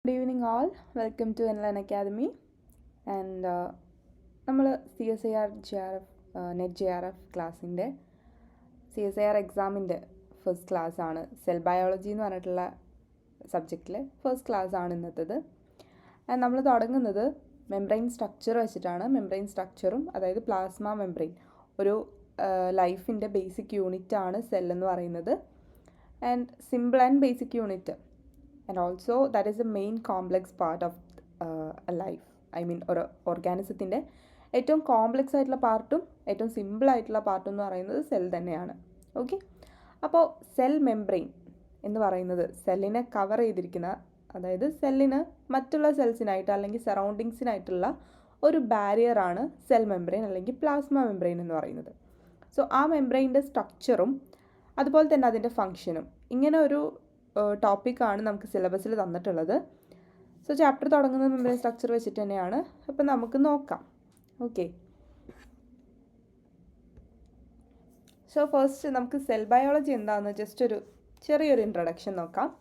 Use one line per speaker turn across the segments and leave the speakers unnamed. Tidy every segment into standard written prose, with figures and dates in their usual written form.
Good evening all, welcome to Enline Academy and നമ്മൾ CSIR JRF net JRF ക്ലാസ്സിൻ്റെ CSIR എക്സാമിൻ്റെ first class ആണ്. Cell biology എന്ന് പറഞ്ഞിട്ടുള്ള സബ്ജക്റ്റിലെ ഫസ്റ്റ് ക്ലാസ് ആണ് ഇന്നത്തേത്. ആൻഡ് നമ്മൾ തുടങ്ങുന്നത് മെംബ്രെയിൻ സ്ട്രക്ചർ വെച്ചിട്ടാണ്. മെംബ്രെയിൻ സ്ട്രക്ചറും അതായത് പ്ലാസ്മ മെംബ്രെയിൻ ഒരു ലൈഫിൻ്റെ ബേസിക് യൂണിറ്റ് ആണ് സെൽ എന്ന് പറയുന്നത്. And simple and basic unit and also that is the main complex part of a life. I mean ഒരു ഓർഗാനിസത്തിൻ്റെ ഏറ്റവും കോംപ്ലക്സ് ആയിട്ടുള്ള പാർട്ടും ഏറ്റവും സിമ്പിൾ ആയിട്ടുള്ള പാർട്ടും എന്ന് പറയുന്നത് സെൽ തന്നെയാണ്. ഓക്കെ, അപ്പോൾ സെൽ മെംബ്രെയിൻ എന്ന് പറയുന്നത് സെല്ലിനെ കവർ ചെയ്തിരിക്കുന്ന, അതായത് സെല്ലിന് മറ്റുള്ള സെൽസിനായിട്ട് അല്ലെങ്കിൽ സറൗണ്ടിങ്സിനായിട്ടുള്ള ഒരു ബാരിയറാണ് സെൽ മെംബ്രെയിൻ അല്ലെങ്കിൽ പ്ലാസ്മ മെംബ്രെയിൻ എന്ന് പറയുന്നത്. സോ ആ മെംബ്രെയിൻ്റെ സ്ട്രക്ചറും അതുപോലെ തന്നെ അതിൻ്റെ ഫങ്ഷനും ഇങ്ങനെ ഒരു ടോപ്പിക്കാണ് നമുക്ക് സിലബസിൽ തന്നിട്ടുള്ളത്. സോ ചാപ്റ്റർ തുടങ്ങുന്നത് മെംബ്രെയിൻ സ്ട്രക്ചർ വെച്ചിട്ട് തന്നെയാണ്. അപ്പം നമുക്ക് നോക്കാം. ഓക്കെ, സോ ഫസ്റ്റ് നമുക്ക് സെൽ ബയോളജി എന്താണെന്ന് ജസ്റ്റ് ഒരു ചെറിയൊരു ഇൻട്രൊഡക്ഷൻ നോക്കാം.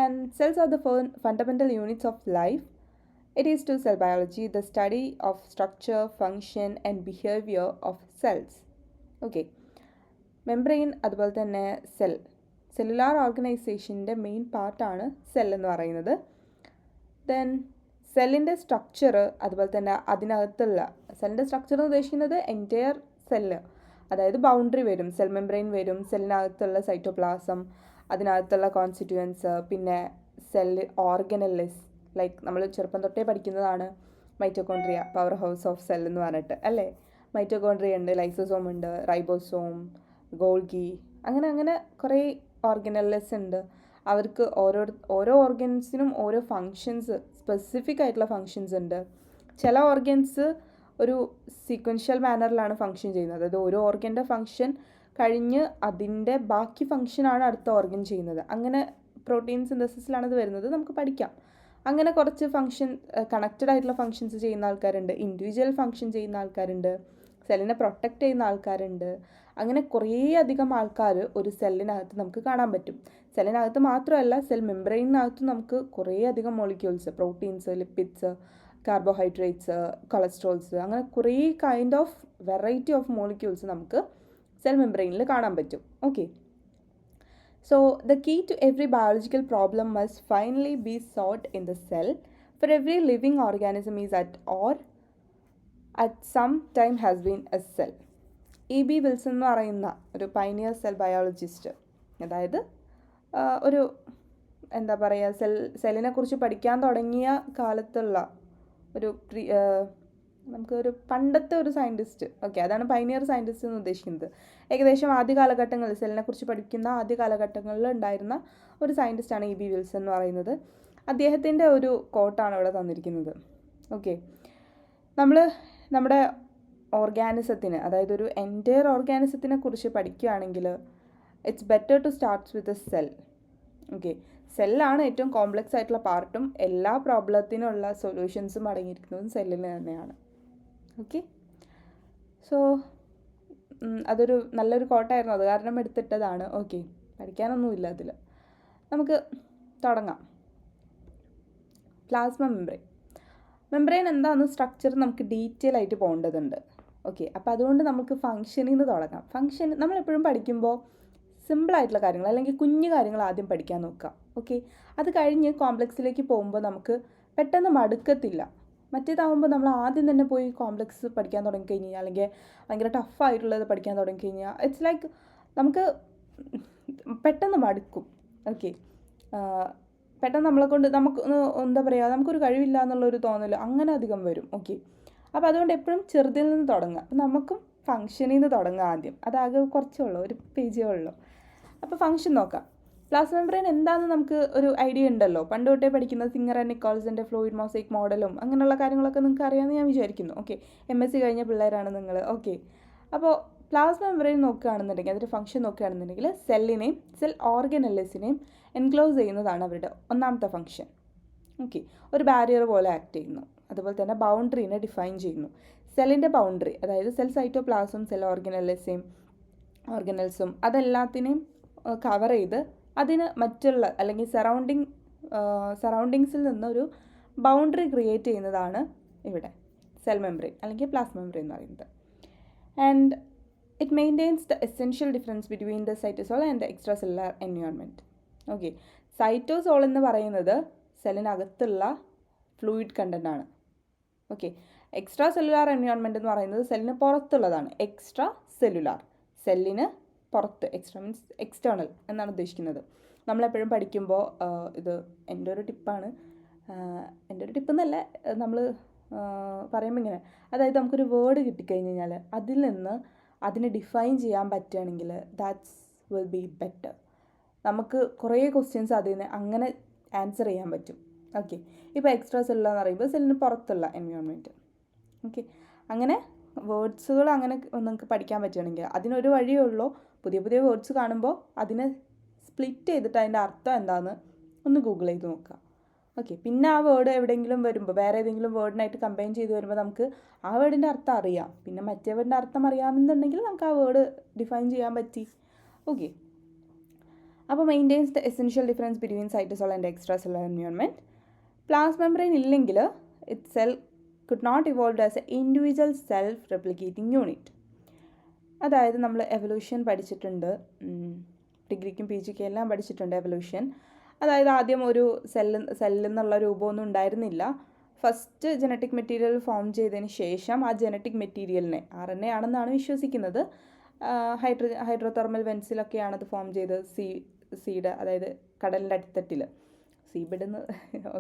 And cells are the fundamental units of life. It is to cell biology the study of structure, function and behaviour of cells. Okay, membrane അതുപോലെ തന്നെ cellular ഓർഗനൈസേഷൻ്റെ main പാർട്ടാണ് cell എന്ന് പറയുന്നത്. ദെൻ സെല്ലിൻ്റെ സ്ട്രക്ചർ അതുപോലെ തന്നെ അതിനകത്തുള്ള സെല്ലിൻ്റെ സ്ട്രക്ചർ എന്ന് ഉദ്ദേശിക്കുന്നത് എൻറ്റയർ സെല്ല്, അതായത് ബൗണ്ടറി വരും, സെൽ മെംബ്രെയിൻ വരും, സെല്ലിനകത്തുള്ള സൈറ്റോപ്ലാസം, അതിനകത്തുള്ള കോൺസ്റ്റിറ്റ്യുവൻസ്, പിന്നെ സെല്ല് ഓർഗനലിസ്, ലൈക്ക് നമ്മൾ ചെറുപ്പം തൊട്ടേ പഠിക്കുന്നതാണ് mitochondria, power house of cell എന്ന് പറഞ്ഞിട്ട് അല്ലേ. മൈറ്റോകോൺട്രിയ ഉണ്ട്, ലൈസോസോം ഉണ്ട്, റൈബോസോം, ഗോൾഗി, അങ്ങനെ കുറേ ഓർഗനലിസ് ഉണ്ട്. അവർക്ക് ഓരോ ഓർഗൻസിനും ഓരോ ഫങ്ഷൻസ്, സ്പെസിഫിക് ആയിട്ടുള്ള ഫങ്ഷൻസ് ഉണ്ട്. ചില ഓർഗൻസ് ഒരു സീക്വൻഷ്യൽ മാനറിലാണ് ഫങ്ഷൻ ചെയ്യുന്നത്, അതായത് ഓരോ ഓർഗൻ്റെ ഫങ്ഷൻ കഴിഞ്ഞ് അതിൻ്റെ ബാക്കി ഫങ്ഷനാണ് അടുത്ത ഓർഗൻ ചെയ്യുന്നത്. അങ്ങനെ പ്രോട്ടീൻ സിന്തസിസിലാണ് ഇത് വരുന്നത്, നമുക്ക് പഠിക്കാം. അങ്ങനെ കുറച്ച് ഫങ്ഷൻ കണക്റ്റഡ് ആയിട്ടുള്ള ഫങ്ഷൻസ് ചെയ്യുന്ന ആൾക്കാരുണ്ട്, ഇൻഡിവിജ്വൽ ഫങ്ഷൻ ചെയ്യുന്ന ആൾക്കാരുണ്ട്, സെല്ലിനെ പ്രൊട്ടക്റ്റ് ചെയ്യുന്ന ആൾക്കാരുണ്ട്. അങ്ങനെ കുറേ അധികം ആൾക്കാർ ഒരു സെല്ലിനകത്ത് നമുക്ക് കാണാൻ പറ്റും. സെല്ലിനകത്ത് മാത്രമല്ല, സെൽ മെംബ്രെയിനകത്ത് നമുക്ക് കുറേ അധികം molecules, proteins, lipids, carbohydrates, cholesterols, അങ്ങനെ കുറേ kind of variety of molecules നമുക്ക് സെൽ മെംബ്രെയിനിൽ കാണാൻ പറ്റും. Okay, so the key to every biological problem must finally be solved in the cell. For every living organism is at some time has been a cell. E.B. Wilson എന്ന് പറയുന്ന ഒരു pioneer cell biologist, അതായത് ഒരു എന്താ പറയുക, സെല്ലിനെ കുറിച്ച് പഠിക്കാൻ തുടങ്ങിയ കാലത്തുള്ള ഒരു നമുക്കൊരു പണ്ടത്തെ ഒരു സയൻറ്റിസ്റ്റ്. ഓക്കെ, അതാണ് പൈനിയർ സയൻറ്റിസ്റ്റ് എന്ന് ഉദ്ദേശിക്കുന്നത്. ഏകദേശം ആദ്യ കാലഘട്ടങ്ങളിൽ സെല്ലിനെ കുറിച്ച് പഠിക്കുന്ന ആദ്യ കാലഘട്ടങ്ങളിൽ ഉണ്ടായിരുന്ന ഒരു സയൻറ്റിസ്റ്റാണ് E.B. വിൽസൺ എന്ന് പറയുന്നത്. അദ്ദേഹത്തിൻ്റെ ഒരു കോട്ടാണ് ഇവിടെ തന്നിരിക്കുന്നത്. ഓക്കെ, നമ്മുടെ ഓർഗാനിസത്തിന്, അതായത് ഒരു എൻറ്റയർ ഓർഗാനിസത്തിനെ കുറിച്ച് പഠിക്കുകയാണെങ്കിൽ it's better to starts with a cell. Okay, സെല്ലാണ് ഏറ്റവും കോംപ്ലക്സ് ആയിട്ടുള്ള പാർട്ടും എല്ലാ പ്രോബ്ലത്തിനുള്ള സൊല്യൂഷൻസും അടങ്ങിയിരിക്കുന്നതും സെല്ലിൽ തന്നെയാണ്. ഓക്കെ, സോ അതൊരു നല്ലൊരു കോട്ടായിരുന്നു, അത് കാരണം എടുത്തിട്ടതാണ്. ഓക്കെ, പഠിക്കാനൊന്നുമില്ല അതിൽ. നമുക്ക് തുടങ്ങാം. പ്ലാസ്മ മെംബ്രെയിൻ എന്താണെന്ന് സ്ട്രക്ചർ നമുക്ക് ഡീറ്റെയിൽ ആയിട്ട് പോകേണ്ടതുണ്ട്. ഓക്കെ, അപ്പോൾ അതുകൊണ്ട് നമുക്ക് ഫങ്ഷനിൽ നിന്ന് തുടങ്ങാം. ഫങ്ഷൻ നമ്മളെപ്പോഴും പഠിക്കുമ്പോൾ സിമ്പിളായിട്ടുള്ള കാര്യങ്ങൾ അല്ലെങ്കിൽ കുഞ്ഞു കാര്യങ്ങൾ ആദ്യം പഠിക്കാൻ നോക്കുക. ഓക്കെ, അത് കഴിഞ്ഞ് കോംപ്ലക്സിലേക്ക് പോകുമ്പോൾ നമുക്ക് പെട്ടെന്ന് മടുക്കത്തില്ല. മറ്റേതാകുമ്പോൾ നമ്മൾ ആദ്യം തന്നെ പോയി കോംപ്ലക്സ് പഠിക്കാൻ തുടങ്ങിക്കഴിഞ്ഞാൽ അല്ലെങ്കിൽ ഭയങ്കര ടഫായിട്ടുള്ളത് പഠിക്കാൻ തുടങ്ങിക്കഴിഞ്ഞാൽ ഇറ്റ്സ് ലൈക്ക് നമുക്ക് പെട്ടെന്ന് മടുക്കും. ഓക്കെ, പെട്ടെന്ന് നമുക്ക് എന്താ പറയുക, നമുക്കൊരു കഴിവില്ല എന്നുള്ളൊരു തോന്നൽ അങ്ങനെ അധികം വരും. ഓക്കെ, അപ്പോൾ അതുകൊണ്ട് എപ്പോഴും ചെറുതിൽ നിന്ന് തുടങ്ങുക. അപ്പം നമുക്കും ഫങ്ഷനിൽ നിന്ന് തുടങ്ങുക ആദ്യം. അതാകെ കുറച്ചേ ഉള്ളൂ, ഒരു പേജേ ഉള്ളൂ. അപ്പോൾ ഫങ്ഷൻ നോക്കാം. പ്ലാസ്മ മെംബ്രെയിൻ എന്താണെന്ന് നമുക്ക് ഒരു ഐഡിയ ഉണ്ടല്ലോ, പണ്ട് തൊട്ടേ പഠിക്കുന്ന സിംഗർ ആൻഡ് നിക്കോൾസിൻ്റെ ഫ്ലൂയിഡ് മോസൈക്ക് മോഡലും അങ്ങനെയുള്ള കാര്യങ്ങളൊക്കെ നിങ്ങൾക്ക് അറിയാമെന്ന് ഞാൻ വിചാരിക്കുന്നു. ഓക്കെ, MSc കഴിഞ്ഞ പിള്ളേരാണ് നിങ്ങൾ. ഓക്കെ, അപ്പോൾ പ്ലാസ്മ മെംബ്രെയിൻ നോക്കുകയാണെന്നുണ്ടെങ്കിൽ, അതിൻ്റെ ഫംഗ്ഷൻ നോക്കുകയാണെന്നുണ്ടെങ്കിൽ സെല്ലിനെയും സെൽ ഓർഗനലിസിനെയും എൻക്ലോസ് ചെയ്യുന്നതാണ് അവരുടെ ഒന്നാമത്തെ ഫംഗ്ഷൻ. ഓക്കെ, ഒരു ബാരിയർ പോലെ ആക്ട് ചെയ്യുന്നു. അതുപോലെ തന്നെ ബൗണ്ടറിനെ ഡിഫൈൻ ചെയ്യുന്നു. സെല്ലിൻ്റെ ബൗണ്ടറി, അതായത് സെൽ സൈറ്റോപ്ലാസം, സെൽ ഓർഗനൽസും അതെല്ലാത്തിനെയും കവർ ചെയ്ത് അതിന് മറ്റുള്ള അല്ലെങ്കിൽ സറൗണ്ടിങ് സറൗണ്ടിങ്സിൽ നിന്നൊരു ബൗണ്ടറി ക്രിയേറ്റ് ചെയ്യുന്നതാണ് ഇവിടെ സെൽ മെംബ്രെയിൻ അല്ലെങ്കിൽ പ്ലാസ്മ മെംബ്രെയിൻ എന്ന് പറയുന്നത്. And it maintains the essential difference between the cytosol and the extra cellular environment. Okay, cytosol എന്ന് പറയുന്നത് സെല്ലിനകത്തുള്ള ഫ്ലൂയിഡ് കണ്ടൻ്റ് ആണ്. ഓക്കെ, എക്സ്ട്രാ സെല്ലുലാർ എൻവയോൺമെൻറ്റ് എന്ന് പറയുന്നത് സെല്ലിന് പുറത്തുള്ളതാണ്. എക്സ്ട്രാ സെല്ലുലാർ, സെല്ലിന് പുറത്ത്, എക്സ്ട്രാ മീൻസ് എക്സ്റ്റേണൽ എന്നാണ് ഉദ്ദേശിക്കുന്നത്. നമ്മളെപ്പോഴും പഠിക്കുമ്പോൾ ഇത് എൻ്റെ ഒരു ടിപ്പാണ്, എൻ്റെ ഒരു ടിപ്പ് എന്നല്ല, നമ്മൾ പറയുമ്പോൾ ഇങ്ങനെ, അതായത് നമുക്കൊരു വേർഡ് കിട്ടിക്കഴിഞ്ഞ് കഴിഞ്ഞാൽ അതിൽ നിന്ന് അതിനെ ഡിഫൈൻ ചെയ്യാൻ പറ്റുകയാണെങ്കിൽ ദാറ്റ്സ് വിൽ ബി ബെറ്റർ. നമുക്ക് കുറേ ക്വസ്റ്റ്യൻസ് അതിൽ നിന്ന് അങ്ങനെ ആൻസർ ചെയ്യാൻ പറ്റും. ഓക്കെ, ഇപ്പോൾ എക്സ്ട്രാ സെല്ലുലാർ എന്ന് പറയുമ്പോൾ സെല്ലിന് പുറത്തുള്ള എൻവയോൺമെൻറ്റ്. ഓക്കെ, അങ്ങനെ വേർഡ്സുകൾ അങ്ങനെ നിങ്ങൾക്ക് പഠിക്കാൻ പറ്റുകയാണെങ്കിൽ അതിനൊരു വഴിയേ ഉള്ളൂ. പുതിയ പുതിയ വേർഡ്സ് കാണുമ്പോൾ അതിനെ സ്പ്ലിറ്റ് ചെയ്തിട്ട് അതിൻ്റെ അർത്ഥം എന്താണെന്ന് ഒന്ന് ഗൂഗിൾ ചെയ്ത് നോക്കുക. ഓക്കെ, പിന്നെ ആ വേർഡ് എവിടെയെങ്കിലും വരുമ്പോൾ വേറെ ഏതെങ്കിലും വേർഡിനായിട്ട് കമ്പൈൻ ചെയ്ത് വരുമ്പോൾ നമുക്ക് ആ വേർഡിൻ്റെ അർത്ഥം അറിയാം, പിന്നെ മറ്റേ വേർഡിൻ്റെ അർത്ഥം അറിയാമെന്നുണ്ടെങ്കിൽ നമുക്ക് ആ വേർഡ് ഡിഫൈൻ ചെയ്യാൻ പറ്റി. ഓക്കെ, അപ്പോൾ maintains the essential difference between cytosol and extra cellular environment. Plasma membrane ഇല്ലെങ്കിൽ it cell could not evolve as an individual self-replicating unit. അതായത് നമ്മൾ എവല്യൂഷൻ ഡിഗ്രിക്കും പി ജിക്കും എല്ലാം പഠിച്ചിട്ടുണ്ട് എവല്യൂഷൻ. അതായത് ആദ്യം ഒരു സെല്ലെന്നുള്ള രൂപമൊന്നും ഉണ്ടായിരുന്നില്ല. ഫസ്റ്റ് ജനറ്റിക് മെറ്റീരിയൽ ഫോം ചെയ്തതിന് ശേഷം ആ ജനറ്റിക് മെറ്റീരിയലിനെ RNA ആണെന്നാണ് വിശ്വസിക്കുന്നത്. ഹൈഡ്രോതെർമൽ വെൻസിലൊക്കെയാണ് അത് ഫോം ചെയ്തത്. സീഡ്, അതായത് കടലിൻ്റെ അടിത്തട്ടിൽ, സീബിഡെന്ന്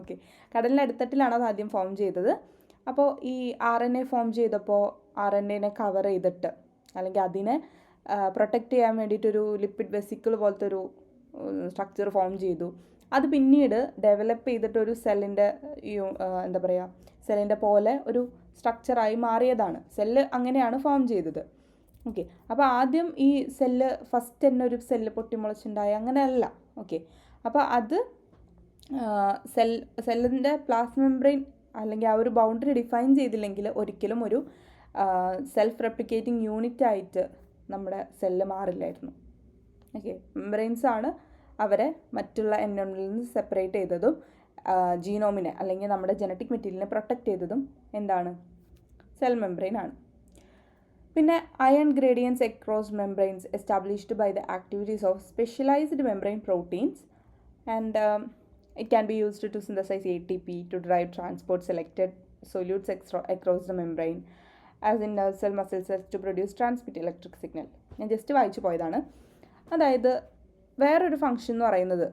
ഓക്കെ, കടലിൻ്റെ അടിത്തട്ടിലാണ് അത് ആദ്യം ഫോം ചെയ്തത്. അപ്പോൾ ഈ RNA ഫോം ചെയ്തപ്പോൾ RNAനെ കവർ ചെയ്തിട്ട് അല്ലെങ്കിൽ അതിനെ പ്രൊട്ടക്റ്റ് ചെയ്യാൻ വേണ്ടിയിട്ടൊരു ലിപ്പിഡ് വെസിക്കിൾ പോലത്തെ ഒരു സ്ട്രക്ചർ ഫോം ചെയ്തു. അത് പിന്നീട് ഡെവലപ്പ് ചെയ്തിട്ടൊരു സെല്ലിൻ്റെ എന്താ പറയുക, സെല്ലിൻ്റെ പോലെ ഒരു സ്ട്രക്ചറായി മാറിയതാണ്. സെല്ല് അങ്ങനെയാണ് ഫോം ചെയ്തത്. ഓക്കെ, അപ്പോൾ ആദ്യം ഈ സെല്ല് ഫസ്റ്റ് തന്നെ ഒരു സെല്ല് പൊട്ടിമുളച്ചുണ്ടായി അങ്ങനെയല്ല. ഓക്കെ, അപ്പോൾ അത് സെല്ലിൻ്റെ പ്ലാസ്മ മെംബ്രെയിൻ അല്ലെങ്കിൽ ആ ഒരു ബൗണ്ടറി ഡിഫൈൻ ചെയ്തില്ലെങ്കിൽ ഒരിക്കലും ഒരു സെൽഫ് റെപ്ലിക്കേറ്റിംഗ് യൂണിറ്റ് ആയിട്ട് നമ്മുടെ സെല്ല് മാറില്ലായിരുന്നു. ഓക്കെ, മെംബ്രെയിൻസാണ് അവരെ മറ്റുള്ള എൻവയോൺമെൻറ്റിൽ നിന്ന് സെപ്പറേറ്റ് ചെയ്തതും ജീനോമിനെ അല്ലെങ്കിൽ നമ്മുടെ ജനറ്റിക് മെറ്റീരിയലിനെ പ്രൊട്ടക്റ്റ് ചെയ്തതും എന്താണ്, സെൽ മെംബ്രെയിൻ ആണ്. പിന്നെ ion gradients across membranes established by the activities of specialised membrane proteins and it can be used to synthesize ATP to drive transport selected solutes across the membrane as in nerve cell, muscle cells to produce transmit electric signal. ഞാൻ just വായിച്ചു പോയതാണ്. അതായത് വേറൊരു function എന്ന് പറയുന്നത്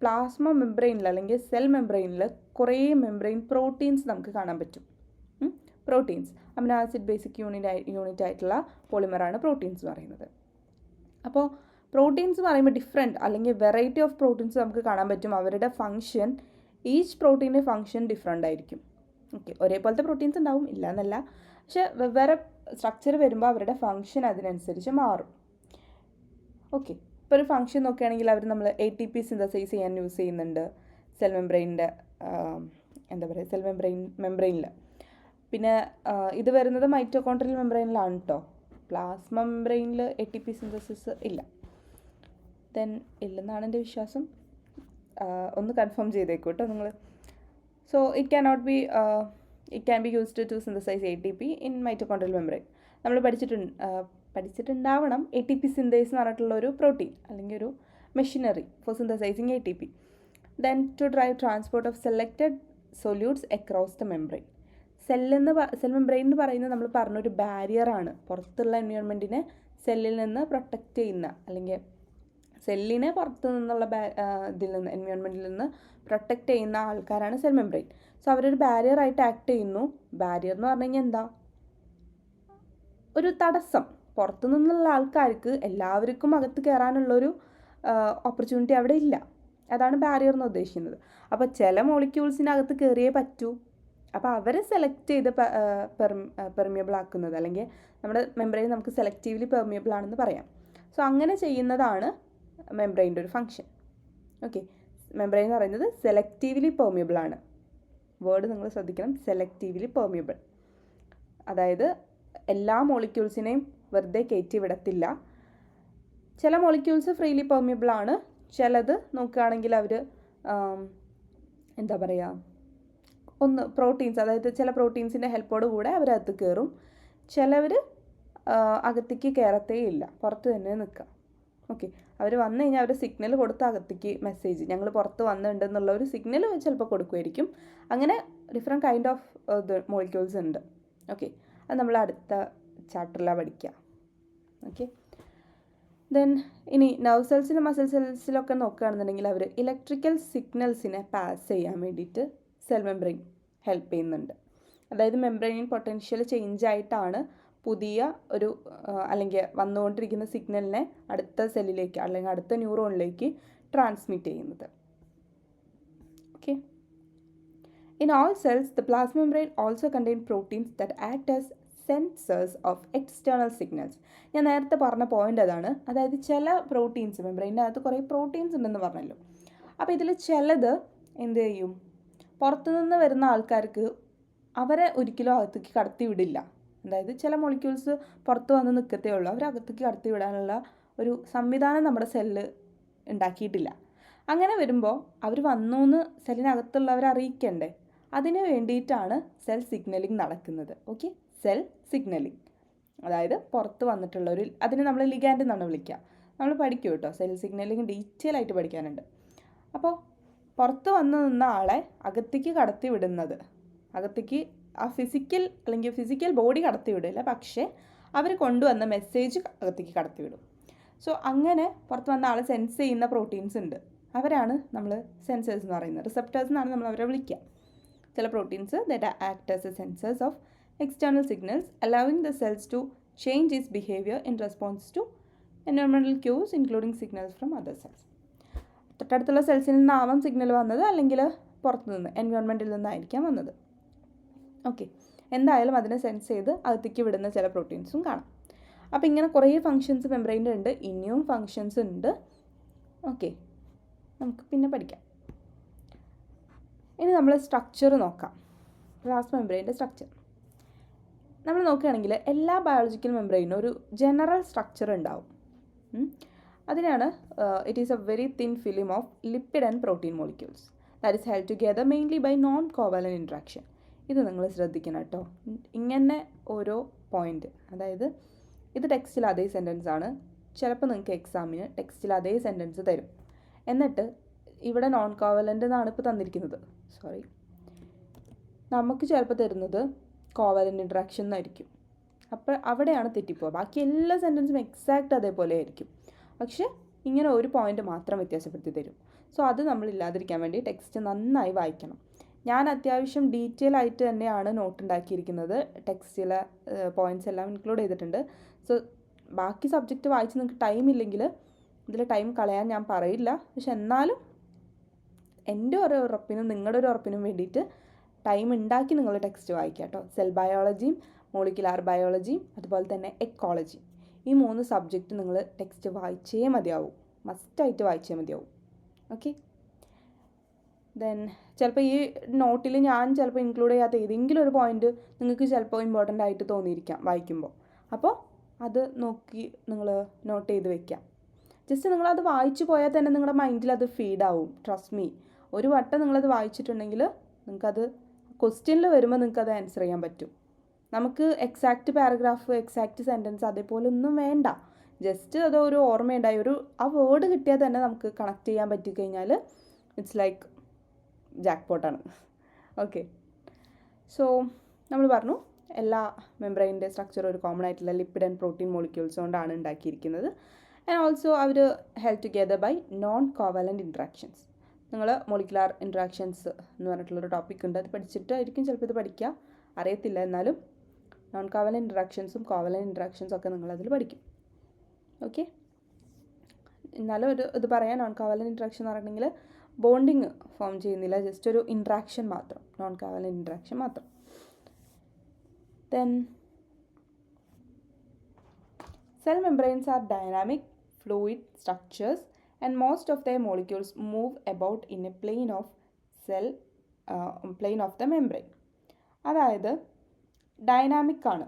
plasma മെംബ്രെയിനിൽ അല്ലെങ്കിൽ cell മെംബ്രെയിനിൽ കുറേ membrane proteins നമുക്ക് കാണാൻ പറ്റും. Proteins, amino acid basic unit ആയിട്ടുള്ള പോളിമറാണ് പ്രോട്ടീൻസ് എന്ന് പറയുന്നത്. അപ്പോൾ പ്രോട്ടീൻസ് പറയുമ്പോൾ ഡിഫറെൻറ്റ് അല്ലെങ്കിൽ വെറൈറ്റി ഓഫ് പ്രോട്ടീൻസ് നമുക്ക് കാണാൻ പറ്റും. അവരുടെ ഫംഗ്ഷൻ, ഈച്ച് പ്രോട്ടീൻ്റെ ഫംഗ്ഷൻ ഡിഫറെൻ്റ് ആയിരിക്കും. ഓക്കെ, ഒരേപോലത്തെ പ്രോട്ടീൻസ് ഉണ്ടാവും, ഇല്ല എന്നല്ല, പക്ഷേ വെവ്വേറെ സ്ട്രക്ചർ വരുമ്പോൾ അവരുടെ ഫംഗ്ഷൻ അതിനനുസരിച്ച് മാറും. ഓക്കെ, ഇപ്പോൾ ഒരു ഫംഗ്ഷൻ നോക്കുകയാണെങ്കിൽ നമ്മൾ ATP സിന്തസൈസ് ചെയ്യാൻ യൂസ് ചെയ്യുന്നുണ്ട് സെൽ മെംബ്രെയിനിൻ്റെ എന്താ പറയുക, സെൽ മെംബ്രെയിനിൽ. പിന്നെ ഇത് വരുന്നത് മൈറ്റോകോൺട്രിയൽ മെംബ്രെയിനിലാണ് കേട്ടോ. പ്ലാസ്മ മെംബ്രെയിനിൽ ATP സിന്തസിസ് ഇല്ല. ദെൻ ഇല്ലെന്നാണ് എൻ്റെ വിശ്വാസം. ഒന്ന് കൺഫേം ചെയ്തേക്കൂ കേട്ടോ നിങ്ങൾ. So it can be used to synthesize ATP in mitochondrial membrane. നമ്മൾ പഠിച്ചിട്ടുണ്ടാവണം ATP സിന്തേസ് എന്ന് പറഞ്ഞിട്ടുള്ള ഒരു പ്രോട്ടീൻ അല്ലെങ്കിൽ ഒരു machinery for synthesizing ATP. Then to drive transport of selected solutes across the membrane. Cell membrane എന്ന് പറയുന്നത് നമ്മൾ പറഞ്ഞൊരു ബാരിയറാണ്. പുറത്തുള്ള എൻവയോൺമെൻറ്റിനെ സെല്ലിൽ നിന്ന് പ്രൊട്ടക്റ്റ് ചെയ്യുന്ന, അല്ലെങ്കിൽ സെല്ലിനെ പുറത്തു നിന്നുള്ള എൻവയോൺമെൻറ്റിൽ നിന്ന് പ്രൊട്ടക്റ്റ് ചെയ്യുന്ന ആൾക്കാരാണ് സെൽ മെംബ്രെയിൻ. സോ അവരൊരു ബാരിയറായിട്ട് ആക്ട് ചെയ്യുന്നു. ബാരിയർ എന്ന് പറഞ്ഞു കഴിഞ്ഞാൽ എന്താ, ഒരു തടസ്സം. പുറത്തു നിന്നുള്ള ആൾക്കാർക്ക് എല്ലാവർക്കും അകത്ത് കയറാനുള്ളൊരു ഓപ്പർച്യൂണിറ്റി അവിടെ ഇല്ല. അതാണ് ബാരിയർ എന്ന് ഉദ്ദേശിക്കുന്നത്. അപ്പോൾ ചില മോളിക്യൂൾസിനകത്ത് കയറിയേ പറ്റൂ. അപ്പോൾ അവരെ സെലക്ട് ചെയ്ത് പെർമിയബിൾ ആക്കുന്നത്, അല്ലെങ്കിൽ നമ്മുടെ മെംബ്രെയിൻ നമുക്ക് സെലക്റ്റീവ്ലി പെർമിയബിൾ ആണെന്ന് പറയാം. സോ അങ്ങനെ ചെയ്യുന്നതാണ് മെംബ്രെയിൻ്റെ ഒരു ഫംഗ്ഷൻ. ഓക്കെ, മെംബ്രെയിൻ എന്ന് പറയുന്നത് സെലക്റ്റീവ്ലി പെർമിയബിൾ ആണ്. വേർഡ് നിങ്ങൾ ശ്രദ്ധിക്കണം, സെലക്റ്റീവ്ലി പെർമിയബിൾ. അതായത് എല്ലാ മോളിക്യൂൾസിനെയും വെറുതെ കയറ്റി വിടത്തില്ല. ചില മോളിക്യൂൾസ് ഫ്രീലി പെർമിയബിൾ ആണ്. ചിലത് നോക്കുകയാണെങ്കിൽ അവർ എന്താ പറയുക, ഒന്ന് പ്രോട്ടീൻസ്, അതായത് ചില പ്രോട്ടീൻസിൻ്റെ ഹെൽപ്പോട് കൂടെ അവരകത്ത് കയറും. ചിലവർ അകത്തേക്ക് കയറത്തേ ഇല്ല, പുറത്ത് തന്നെ നിൽക്കുക. ഓക്കെ, അവർ വന്നു കഴിഞ്ഞാൽ അവർ സിഗ്നൽ കൊടുത്ത് അകത്തേക്ക് മെസ്സേജ് ഞങ്ങൾ പുറത്ത് വന്നിട്ടുണ്ടെന്നുള്ള ഒരു സിഗ്നൽ ചിലപ്പോൾ കൊടുക്കുമായിരിക്കും. അങ്ങനെ ഡിഫറെൻറ്റ് കൈൻഡ് ഓഫ് മോളിക്യൂൾസ് ഉണ്ട്. ഓക്കെ, അത് നമ്മൾ അടുത്ത ചാപ്റ്ററിലാണ് പഠിക്കുക. ഓക്കെ, ദെൻ ഇനി നെർവ് സെൽസിലും മസിൽ സെൽസിലൊക്കെ നോക്കുകയാണെന്നുണ്ടെങ്കിൽ അവർ ഇലക്ട്രിക്കൽ സിഗ്നൽസിനെ പാസ് ചെയ്യാൻ വേണ്ടിയിട്ട് സെൽ മെംബ്രെയിൻ ഹെൽപ്പ് ചെയ്യുന്നുണ്ട്. അതായത് മെംബ്രെയിൻ പൊട്ടൻഷ്യൽ ചേഞ്ച് ആയിട്ടാണ് പുതിയ ഒരു അല്ലെങ്കിൽ വന്നുകൊണ്ടിരിക്കുന്ന സിഗ്നലിനെ അടുത്ത സെല്ലിലേക്ക് അല്ലെങ്കിൽ അടുത്ത ന്യൂറോണിലേക്ക് ട്രാൻസ്മിറ്റ് ചെയ്യുന്നത്. Okay, in all cells the plasma membrane also contain proteins that act as sensors of external signals. ഞാൻ നേരത്തെ പറഞ്ഞ പോയിന്റ് അതാണ്. അതായത് ചില പ്രോട്ടീൻസ്, മെംബ്രെയിൻ്റെ അകത്ത് കുറേ പ്രോട്ടീൻസ് ഉണ്ടെന്ന് പറഞ്ഞല്ലോ. അപ്പോൾ ഇതിൽ ചിലത് എന്ത് ചെയ്യും, പുറത്തുനിന്ന് വരുന്ന ആൾക്കാർക്ക് അവരെ ഒരിക്കലും അകത്തേക്ക് കടത്തി വിടില്ല. അതായത് ചില മോളിക്യൂൾസ് പുറത്ത് വന്ന് നിൽക്കത്തേ ഉള്ളൂ, അവരകത്തേക്ക് കടത്തി വിടാനുള്ള ഒരു സംവിധാനം നമ്മുടെ സെല്ല് ഉണ്ടാക്കിയിട്ടില്ല. അങ്ങനെ വരുമ്പോൾ അവർ വന്നു എന്ന് സെല്ലിനകത്തുള്ളവരെ അറിയിക്കണ്ടേ, അതിന് വേണ്ടിയിട്ടാണ് സെൽ സിഗ്നലിംഗ് നടക്കുന്നത്. ഓക്കെ, സെൽ സിഗ്നലിംഗ് അതായത് പുറത്ത് വന്നിട്ടുള്ളൊരു, അതിന് നമ്മൾ ലിഗാൻഡ് എന്നാണ് വിളിക്കുക. നമ്മൾ പഠിക്കും കേട്ടോ, സെൽ സിഗ്നലിംഗ് ഡീറ്റെയിൽ ആയിട്ട് പഠിക്കാനുണ്ട്. അപ്പോൾ പുറത്ത് വന്ന് നിന്ന ആളെ അകത്തേക്ക് കടത്തി വിടുന്നത്, അകത്തേക്ക് ആ ഫിസിക്കൽ ബോഡി കടത്തി വിടില്ല, പക്ഷേ അവർ കൊണ്ടുവന്ന മെസ്സേജ് അകത്തേക്ക് കടത്തി വിടും. സോ അങ്ങനെ പുറത്ത് വന്ന ആളെ സെൻസ് ചെയ്യുന്ന പ്രോട്ടീൻസ് ഉണ്ട്, അവരാണ് നമ്മൾ സെൻസേഴ്സ് എന്ന് പറയുന്നത്. റിസപ്റ്റേഴ്സ് എന്നാണ് നമ്മൾ അവരെ വിളിക്കുക. ചില proteins that act as A sensors of external signals, allowing the cells to change its behavior in response to environmental cues, including signals from other cells. തൊട്ടടുത്തുള്ള സെൽസിൽ നിന്നാവാം സിഗ്നൽ വന്നത്, അല്ലെങ്കിൽ പുറത്തുനിന്ന് എൻവയോൺമെൻറ്റിൽ നിന്നായിരിക്കാം വന്നത്. ഓക്കെ, എന്തായാലും അതിനെ സെൻസ് ചെയ്ത് അകത്തേക്ക് വിടുന്ന ചില പ്രോട്ടീൻസും കാണാം. അപ്പോൾ ഇങ്ങനെ കുറേ ഫങ്ഷൻസ് മെംബ്രെയിൻ്റെ ഉണ്ട്, ഇനിയും ഫങ്ഷൻസ് ഉണ്ട്. ഓക്കെ, നമുക്ക് പിന്നെ പഠിക്കാം. ഇനി നമ്മൾ സ്ട്രക്ചർ നോക്കാം, പ്ലാസ്മ മെംബ്രെയിൻ്റെ സ്ട്രക്ചർ. നമ്മൾ നോക്കുകയാണെങ്കിൽ എല്ലാ ബയോളജിക്കൽ മെംബ്രെയിനും ഒരു ജനറൽ സ്ട്രക്ചർ ഉണ്ടാവും. അതിനാണ് it is a very thin film of lipid and protein molecules that is held together mainly by non covalent interaction. ഇത് നിങ്ങൾ ശ്രദ്ധിക്കണം കേട്ടോ. ഇങ്ങനെ ഓരോ പോയിന്റ്, അതായത് ഇത് ടെക്സ്റ്റിൽ അതേ സെൻറ്റൻസ് ആണ്, ചിലപ്പോൾ നിങ്ങൾക്ക് എക്സാമിന് ടെക്സ്റ്റിൽ അതേ സെൻറ്റൻസ് തരും, എന്നിട്ട് ഇവിടെ നോൺ കോവാലൻ്റ് എന്നാണ് ഇപ്പോൾ തന്നിരിക്കുന്നത്, സോറി, നമുക്ക് ചിലപ്പോൾ തരുന്നത് കോവാലൻ്റ് ഇൻട്രാക്ഷൻ എന്നായിരിക്കും. അപ്പോൾ അവിടെയാണ് തെറ്റിപ്പോവുക. ബാക്കി എല്ലാ സെൻറ്റൻസും എക്സാക്റ്റ് അതേപോലെ ആയിരിക്കും, പക്ഷേ ഇങ്ങനെ ഒരു പോയിന്റ് മാത്രം വ്യത്യാസപ്പെടുത്തി തരും. സോ അത് നമ്മളില്ലാതിരിക്കാൻ വേണ്ടി ടെക്സ്റ്റ് നന്നായി വായിക്കണം. ഞാൻ അത്യാവശ്യം ഡീറ്റെയിൽ ആയിട്ട് തന്നെയാണ് നോട്ട് ഉണ്ടാക്കിയിരിക്കുന്നത്, ടെക്സ്റ്റിലെ പോയിൻറ്റ്സ് എല്ലാം ഇൻക്ലൂഡ് ചെയ്തിട്ടുണ്ട്. സോ ബാക്കി സബ്ജക്റ്റ് വായിച്ച് നിങ്ങൾക്ക് ടൈം ഇല്ലെങ്കിൽ ഇതിൽ ടൈം കളയാൻ ഞാൻ പറയില്ല, പക്ഷെ എന്നാലും എൻ്റെ ഒരു ഉറപ്പിനും നിങ്ങളുടെ ഒരു ഉറപ്പിനും വേണ്ടിയിട്ട് ടൈം ഉണ്ടാക്കി നിങ്ങൾ ടെക്സ്റ്റ് വായിക്കുക കേട്ടോ. സെൽ ബയോളജിയും മോളിക്കുലാർ ബയോളജിയും അതുപോലെ തന്നെ എക്കോളജി, ഈ 3 സബ്ജക്റ്റ് നിങ്ങൾ ടെക്സ്റ്റ് വായിച്ചേ മതിയാവും, മസ്റ്റായിട്ട് വായിച്ചേ മതിയാവും. ഓക്കെ, ദെൻ ചിലപ്പോൾ ഈ നോട്ടിൽ ഞാൻ ചിലപ്പോൾ ഇൻക്ലൂഡ് ചെയ്യാത്ത ഏതെങ്കിലും ഒരു പോയിന്റ് നിങ്ങൾക്ക് ചിലപ്പോൾ ഇമ്പോർട്ടൻ്റ് ആയിട്ട് തോന്നിയിരിക്കാം വായിക്കുമ്പോൾ. അപ്പോൾ അത് നോക്കി നിങ്ങൾ നോട്ട് ചെയ്ത് വെക്കാം. ജസ്റ്റ് നിങ്ങളത് വായിച്ചു പോയാൽ തന്നെ നിങ്ങളുടെ മൈൻഡിൽ അത് ഫീഡാവും. ട്രസ്റ്റ് മീ, ഒരു വട്ടം നിങ്ങളത് വായിച്ചിട്ടുണ്ടെങ്കിൽ നിങ്ങൾക്കത് ക്വസ്റ്റ്യനിൽ വരുമ്പോൾ നിങ്ങൾക്കത് ആൻസർ ചെയ്യാൻ പറ്റും. നമുക്ക് എക്സാക്റ്റ് പാരഗ്രാഫ്, എക്സാക്റ്റ് സെൻറ്റൻസ് അതേപോലെ ഒന്നും വേണ്ട, ജസ്റ്റ് അതൊരു ഓർമ്മയുണ്ടായി ആ വേർഡ് കിട്ടിയാൽ തന്നെ നമുക്ക് കണക്ട് ചെയ്യാൻ പറ്റിക്കഴിഞ്ഞാൽ ഇറ്റ്സ് ലൈക്ക് ജാക്ക് പോട്ടാണ്. ഓക്കെ, സോ നമ്മൾ പറഞ്ഞു എല്ലാ മെംബ്രെയിൻ്റെ സ്ട്രക്ചർ ഒരു കോമൺ ആയിട്ടുള്ള ലിപ്പിഡ് ആൻഡ് പ്രോട്ടീൻ മോളിക്യൂൾസ് കൊണ്ടാണ് ഉണ്ടാക്കിയിരിക്കുന്നത്. ആൻഡ് ഓൾസോ അവർ held together by non covalent interactions. നിങ്ങൾ മോളിക്കുലാർ ഇൻട്രാക്ഷൻസ് എന്ന് പറഞ്ഞിട്ടുള്ളൊരു ടോപ്പിക് ഉണ്ട്, അത് പഠിച്ചിട്ടായിരിക്കും ചിലപ്പോൾ ഇത് പഠിക്കുക, അറിയത്തില്ല. എന്നാലും നോൺ കോവാലൻ്റ് ഇൻട്രാക്ഷൻസും കോവാലൻ്റ് ഇൻട്രാക്ഷൻസും ഒക്കെ നിങ്ങളതിൽ പഠിക്കും. ഓക്കെ, എന്നാലും ഇത് പറയാൻ നോൺ കോവാലൻ്റ് ഇൻട്രാക്ഷൻ എന്ന് പറഞ്ഞിട്ടുണ്ടെങ്കിൽ ബോണ്ടിങ് ഫോം ചെയ്യുന്നില്ല, ജസ്റ്റ് ഒരു ഇൻട്രാക്ഷൻ മാത്രം, നോൺ കോവാലൻ്റ് ഇൻട്രാക്ഷൻ മാത്രം. Then cell membranes are dynamic fluid structures and most of their molecules move about in a plane of the membrane. അതായത് ഡൈനാമിക് ആണ്,